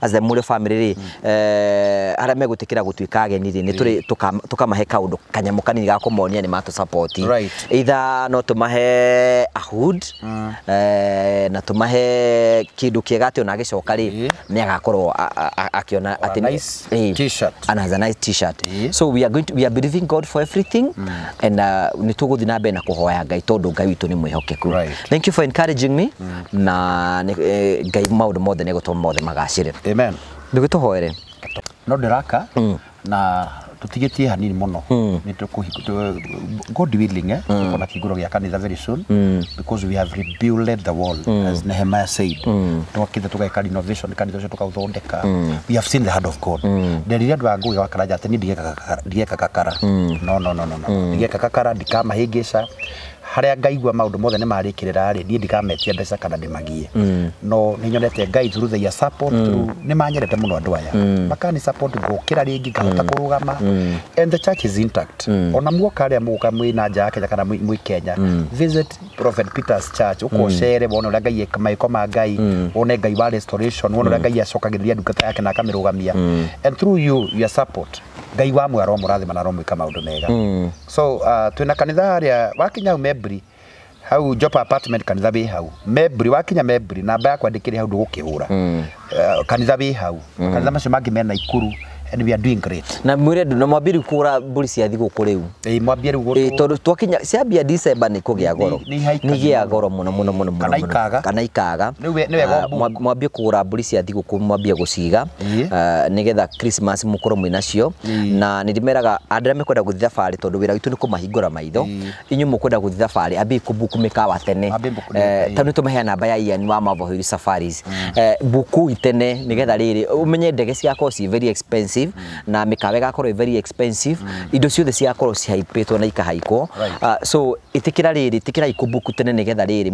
as the Muria family ara megutikira gutuika ageni ni turi tukamahe kaundu kanyamu kanini ga kumonia ni matu support either no tumahe a hood na tumahe kindu kiega ati ona gicoka ri ni agakorwo akiona ati t-shirt and has a nice t-shirt so we are believing God for everything and ni tuguthi na mbere na kuhoya Ngai tondu Ngai witu ni mwihokeku thank you for encouraging me na Ngai maundu mothe ni gutuma mothe magacire amen nigutuhoere no ndiraka na tutigetie hanini muno ni God willing tukona kiguro gya kanitha very soon because we have rebuilt the wall as Nehemiah said twakitha tugaika renovation kanitha cyo tukathondeka we have seen the hand of God nderiria ndwa nguga wakaraja ati ni ndigeka kakara no ndigeka kakara ndikamahingica haria ngaigua maundu mothe ni marikirira ri ndikametia mbeca kana ndimagie no ni nyonete Ngai through the support ni manyerete muno andu aya makani support ngokira ringi ngahota kurugama and the church is intact ona muoka aria muka mwina nja Kenya kana mwi Kenya visit Prophet Peter's church ukochere wona uria Ngai ekamayiko ma Ngai wona Ngai wa restoration wona uria Ngai acokagiriria ndungata yake na akamirũgamia and through your support Ngai wa mwaro murathima na romwika maundu mega so twina kanitha haria wakinya Mebri hau Jopa apartment kanitha bi hau Mebri wakinya Mebri namba ya kwandikiri hau ndugukihura kanitha bi hau kanitha macio mangi mena Ikuru and we are doing great. Na mwire ndu no mwambiri kura mburi cia thigũkũ rĩu Mwambie rĩu tondu twakinya ciambia December nĩ kũgĩa goro nĩ gĩa goro mũno kana ikaga mwambie kũgũra mburi cia thigũkũ mwambie gũciga nĩgetha Christmas mũkorwo mwĩ nacio na nĩndimeraga andũ arĩa mekwenda gũthiĩ thabarĩ tondu wĩra witũ nĩ kũmahingũra maitho inyuĩ mũkwenda gũthiĩ thabarĩ ambi kũbuku mĩkawa tene tondũ nĩtũmaheana namba ya Ian wa Mavoheri Safaris buku itene nĩgetha rĩrĩ umenye ndege ciakorwo ci very expensive na mĩkawa ĩgakorwo very expensive indo ciothe ciakorwo cihaipĩtwo na ikahaikwo so itikira ikubuku tene nĩgetha rĩrĩ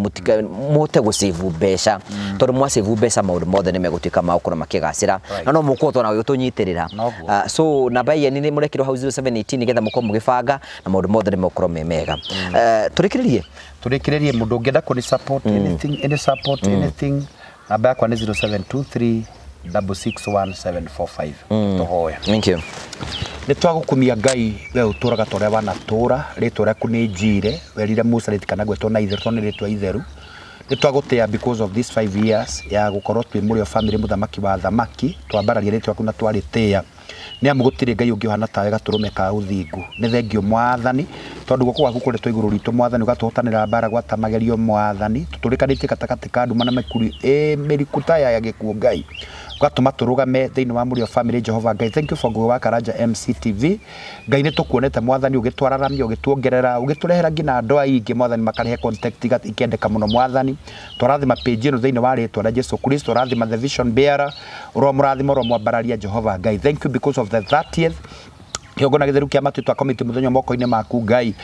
mũhote gũsave mbeca tondu mwa save mbeca maũndũ mothe nĩ megũtuĩka ma gũkorwo makĩgacĩra na no mũkorwo twana ũtũnyitĩrĩra so namba ya nĩ mũrekĩrwo hau 0718 nĩgetha mũkorwo mũgĩbanga na maũndũ mothe nĩ megũkorwo me mega tũrĩkĩrĩrie mũndũ ũngĩenda kũni support anything namba yakwa nĩ 0723 661 745 thank you nĩ twagũkumia Ngai we ũtũraga ta ũrĩa wanatũra rĩtwa rĩaku nĩ njire werire Musa rĩtikana gwetwo na itherũ tondũ nĩ rĩtwa itherũ nĩ twagũtĩa because of these 5 years ya gũkorwo twĩ mũrĩ o family mũthamaki wa thamaki twambaragia rĩtwa rĩaku na twarĩtĩa nĩ amu gũtirĩ Ngai ũngĩ ũhana tawe gatũrũme ka ũthingu nĩ thengio Mwathani tondu guoko gwaku kũretwo igũrũ ritũ Mwathani ũgatũhotanĩra mbara gwata magerio Mwathani tũtũrĩkanĩtie gatagatĩ ka nduma na mĩkuri mĩriku ta ya gĩkuũ Ngai ugatuma turugame thĩinĩ wa mũrĩ o family Jehova Ngai thank you for Ngũgĩ wa Karanja MCTV Ngai nĩ tũkuonete Mwathani ũgĩtwararamia ũgĩtuongerera ũgĩtũrehera nginya andũ aingĩ Mwathani makarehe contact ikendeka mũno Mwathani tũrathima page ĩno thĩinĩ wa rĩtwa rĩa Jesu Kristo tũrathima the vision bearer ũromũrathima ũromwambararia Jehova Ngai thank you because of the 30th Kĩongona gĩtheru kĩa matu twa komiti mũthenya moko-inĩ maku Ngai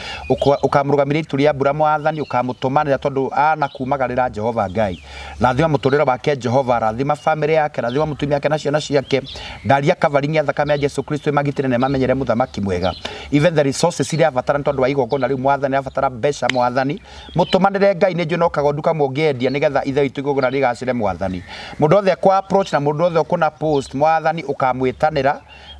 ukamũrũgamĩrĩra itu rĩa mbura Mwathani ukamũtũmanĩra tondu anakumagarĩra Jehova Ngai rathima mũtũrĩre wake Jehova rathima family yake rathima mũtumia yake na ciana ciake ndaria covering ya thakame ya Jesu Kristo magitĩre na mamenyere mũthamaki mwega even the resources iria abatara tondu wa igongona rĩu Mwathani abatara mbeca Mwathani mũtũmanĩre Ngai nĩ njũno kagonduka mũngĩendia nĩgetha ithe itũ igongona rĩgacĩre Mwathani mũndũ othe kwa approach na mũndũ othe ũkũna post Mwathani ukamwĩtanĩra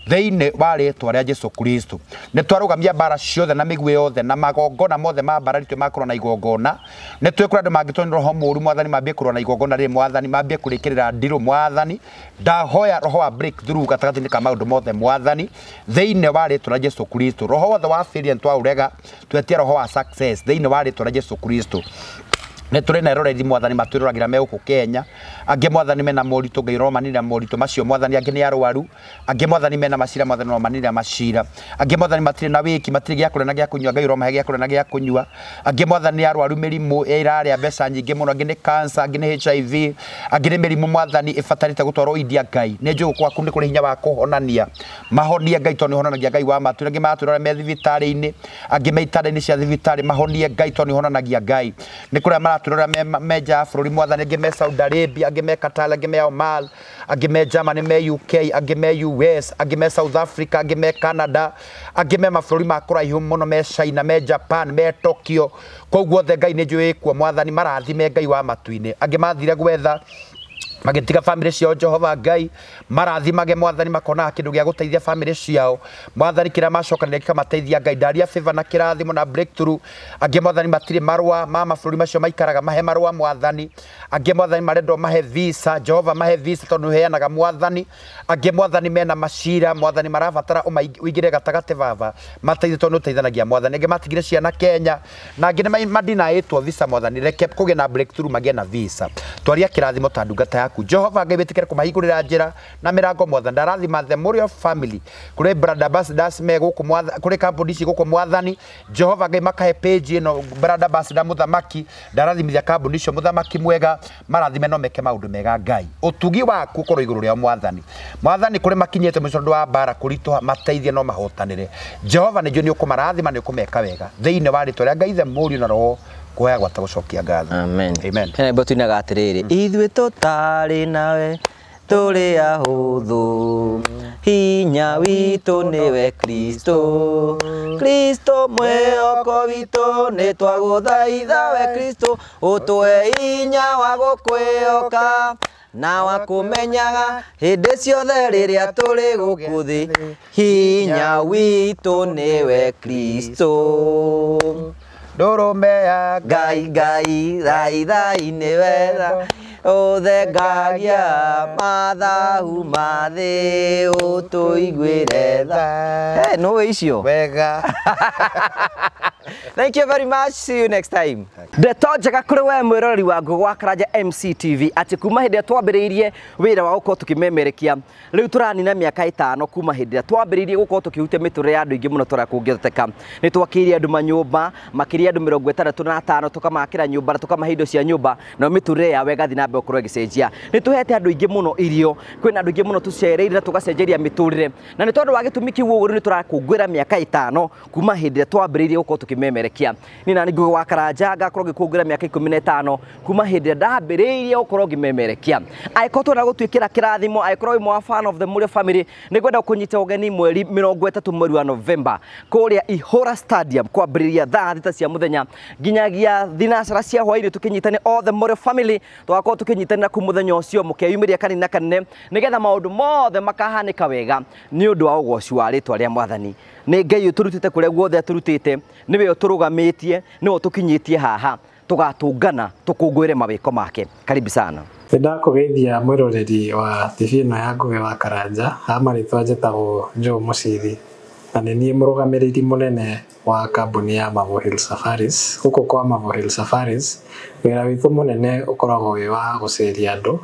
thĩinĩ wa rĩtwa rĩa Jesu Kristo nĩ twarũgamia mbara ciothe na mĩguĩ yothe na magongona mothe ma mbara ritũ makorwo na igongona nĩ twĩkũra andũ mangĩtwo nĩ roho mũũru Mwathani mambie kũrũa na igongona rĩrĩ Mwathani mambie kũrĩkĩrĩra ndirũ Mwathani ndahoya roho wa breakthrough gatagatĩ-inĩ ka maũndũ mothe Mwathani thĩinĩ wa rĩtwa rĩa Jesu Kristo roho wothe wa failure twaũrega twetia roho wa success thĩinĩ wa rĩtwa rĩa Jesu Kristo nĩ tũrĩ na eroreri Mwathani matwĩroragĩra me gũkũ Kenya angĩ Mwathani mena moritũ Ngai romanĩrĩra moritũ macio Mwathani angĩ nĩ arwaru angĩ Mwathani mena macira Mwathani romanĩrĩra macira angĩ Mwathani matirĩ na wĩki matirĩ gĩa kũrĩa na gĩa kũnyua Ngai romahe gĩa kũrĩa na gĩa kũnyua angĩ Mwathani nĩ arwaru mĩrimũ ĩrarĩa mbeca nyingĩ mũno angĩ nĩ cancer angĩ nĩ HIV angĩ nĩ mĩrimũ Mwathani ĩbatarĩte gũtwarwo India Ngai nĩ njũĩ gwaku nĩ kũrĩ hinya wa kũhonania mahonie Ngai tondũ nĩ honanagia Ngai wa matu angĩ matwĩrora me thibitarĩ-inĩ angĩ me itanda-inĩ cia thibitarĩ mahonie Ngai tondũ nĩ honanagia Ngai nĩ kũrĩa maratwĩrora meja bũrũri Mwathani angĩ me Saudi Arabia angĩ me Qatar angĩ me Oman angĩ me Germany me UK angĩ me US angĩ me South Africa angĩ me Canada angĩ me mabũrũri ma kũraihu mũno me China me Japan me Tokyo koguo othe Ngai nĩ njũĩ kuo Mwathani marathime Ngai wa matu-inĩ angĩ mathire gwetha magĩtiga family ciao Jehova Ngai marathimage Mwathani makona kĩndũ gĩa gũteithia family ciao Mwathani kĩrĩa macokanĩrĩria kĩkamateithia Ngai ndaria favor na kĩrathimo na breakthrough angĩ Mwathani matirĩ marũa ma mabũrũri macio maikaraga mahe marũa Mwathani angĩ Mwathani marendwo mahe visa Jehova mahe visa tondũ heanaga Mwathani angĩ Mwathani mena macira Mwathani marabatara ũingĩre gatagatĩ baba mateithie tondũ ũteithanagia Mwathani angĩ matigire ciana Kenya na angĩ nĩ madinaĩtwo visa Mwathani reke kũgĩe na breakthrough magĩe na visa twaria kĩrathimo ta ndungata yaku Jehova Ngai wĩtĩkĩre kũmahingũrĩra njĩra na mĩrango Mwathani ndarathima the Muriel family kũrĩ brother ambassadors me gũkũ Mwathani kũrĩ company ici gũkũ Mwathani Jehova Ngai makahe page ĩno brother ambassador mũthamaki ndarathimithia company icio mũthamaki mwega marathime no meke maũndũ mega Ngai ũtugi waku ũkorwo igũrũ rĩa Mwathani kũrĩ makinyĩte mũcondo wa mbara kũritũha mateithie no mahotanĩre Jehova nĩ njũĩ nĩ ũkũmarathima nĩ ũkũmeka wega thĩinĩ wa rĩtwa rĩa Ngai the Mũriũ na Roho kuoya gwata gũcokia ngatho amen amen hena imbo tuinaga atĩrĩrĩ ithuĩ tũtarĩ nawe tũrĩ ahũthũ hinya witũ nĩwe Kristo Kristo mwĩhoko witũ nĩ twagũthaitha we Kristo ũtũhe hinya wa gũkwĩhoka na wa kũmenyaga hĩndĩ ciothe rĩrĩa tũrĩ gũkũ thĩ hinya witũ nĩwe Kristo ndũrũme ya Ngai thai nĩ wega uthengagia mathahu mathi utuiguire tha no icio wega. Thank you very much. See you next time. Ndeto njega kuri we mwiroreri wa Ngugi wa Karanja MCTV ati kuma hindi twambiriirie wira wa uko tukimemerekia riu turanina miaka 5 kuma hindi twambiriirie guko tukihutia miture ya andu ingi muno tora kungitheka ni twakiria andu manyumba makiria andu 65 tukamakira nyumba tukamahe indo cia nyumba na miture ya wega thina be ukorwo gicenjia ni tuhete andu ingi muno irio kwina andu ingi muno tucereire tugacenjeria miturire na ni tondu wa gitumi kiu uguru ni turakungwira miaka 5 kuma hindi twambiriirie guko tukimemerekia ni nani Ngugi wa Karanja ngakorwo gikungwira miaka 15 kuma hindi ndambiriirie gukorwo gimemerekia aikorwo na gutwikira kirathimo aikorwo imwe fan of the Murio family ni gwenda kunyita ugeni mweri 30 mweri wa November kuria Ihora Stadium kwambiriria thaa 6 cia muthenya nginyagia thinacara cia hwaini tukinyitane all the Murio family twakorwo tukinyitana ku muthenya ucio mukeyumiria kanina kanene nigetha maundu mothe makahanika wega ni undu wa ugoci wa ritwa ria Mwathani ni Ngai uturutite kuria guothe aturutite niwe uturugamitie niwe tukinyitie haha tugatungana tukungwire mawiko make. Karibu sana. Ndakugeithia mwiroreri wa TV no ya Ngugi wa Karanja amaritwa njetagwo Joe Mucithi na ni nie murugamiriri munene wa kambuni ya Mavo Hill Safaris. Huko kwa Mavo Hill Safaris wira witu munene ukoragwo wi wa guceria andu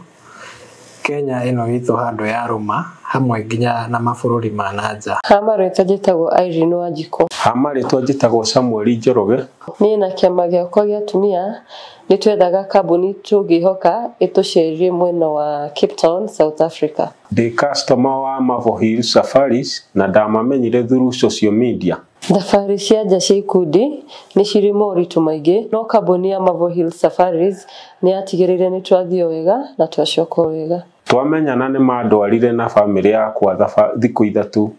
Kenya ino witu handu ya ruma hamwe nginya na mabururi ma nanja. Hamarĩtwa njĩtagwo Irene Wanjikũ. Hamarĩtwa njĩtagwo Samuel Njoroge. Niĩ na kĩama gĩakwa gĩa atumia nĩ twethaga kambuni tũngĩhoka ĩtũcerie mwena wa Cape Town, South Africa. Ndi customer wa Mavo Hill Safaris na ndamamenyire through social media. Thabarĩ cia nja cia ikundi nĩ cirĩ moritũ maingĩ no kambuni ya Mavo Hill Safaris nĩ yatigĩrĩire nĩ twathiĩ wega na twacoka wega. Twamenyana nĩ mandwarire na family yakwa thikũ ithatu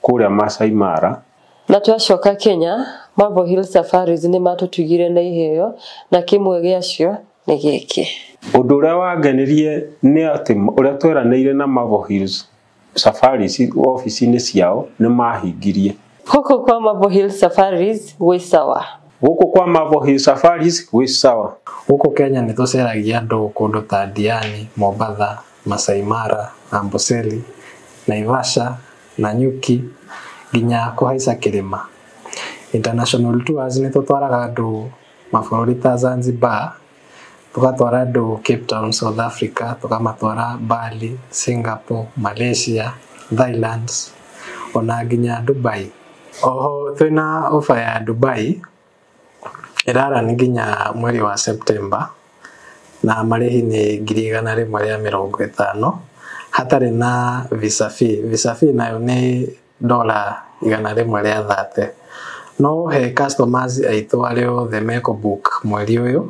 kũrĩa Masai Mara na twacoka Kenya. Mavo Hill Safaris nĩ matũtugire na iheo na kimwe gĩacio nĩ gĩkĩ. Ũndũ ũrĩa wangenirie nĩ atĩ ũrĩa tweranĩire na Mavo Hill Safaris ofici-inĩ ciao nĩ mahingirie. Huko kwa Mavo Hill Safaris gwĩ sawa. Huko kwa Mavo Hill Safaris gwĩ sawa. Huko Kenya nĩ tũceragia andũ kũndũ ta Diani, Mombasa, Masai Mara, Amboseli, Naivasha, Nanyuki nginya kuhaica Kĩrĩma. International tours nĩ tũtwaraga andũ mabũrũri ta Zanzibar, tugatwara andũ Cape Town, South Africa, tukamatwara Bali, Singapore, Malaysia, Thailand ona nginya Dubai. Oho twina ofa ya Dubai irara ni nginya mweri wa September na marĩhi nĩ 150 hatarĩ na visa fee. Visa fee nayo nĩ $130. No he customers aitũ arĩa othe meko book mweri ũyũ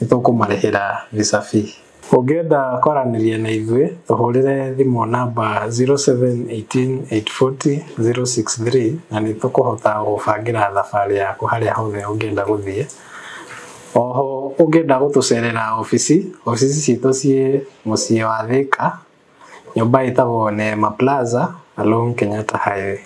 nĩ tũkũmarĩhĩra visa fee. Ũngĩenda kwaranĩria na ithuĩ tũhũrĩre thimũ namba 0718840063 na nĩ tũkũhota gũbangĩra thabarĩ yaku harĩa hothe ũngĩenda gũthiĩ. Oho ũngĩenda gũtũcerera ofici citũ ciĩ mũciĩ wa Thika, nyũmba ĩtagwo Neema Plaza along Kenyatta Highway.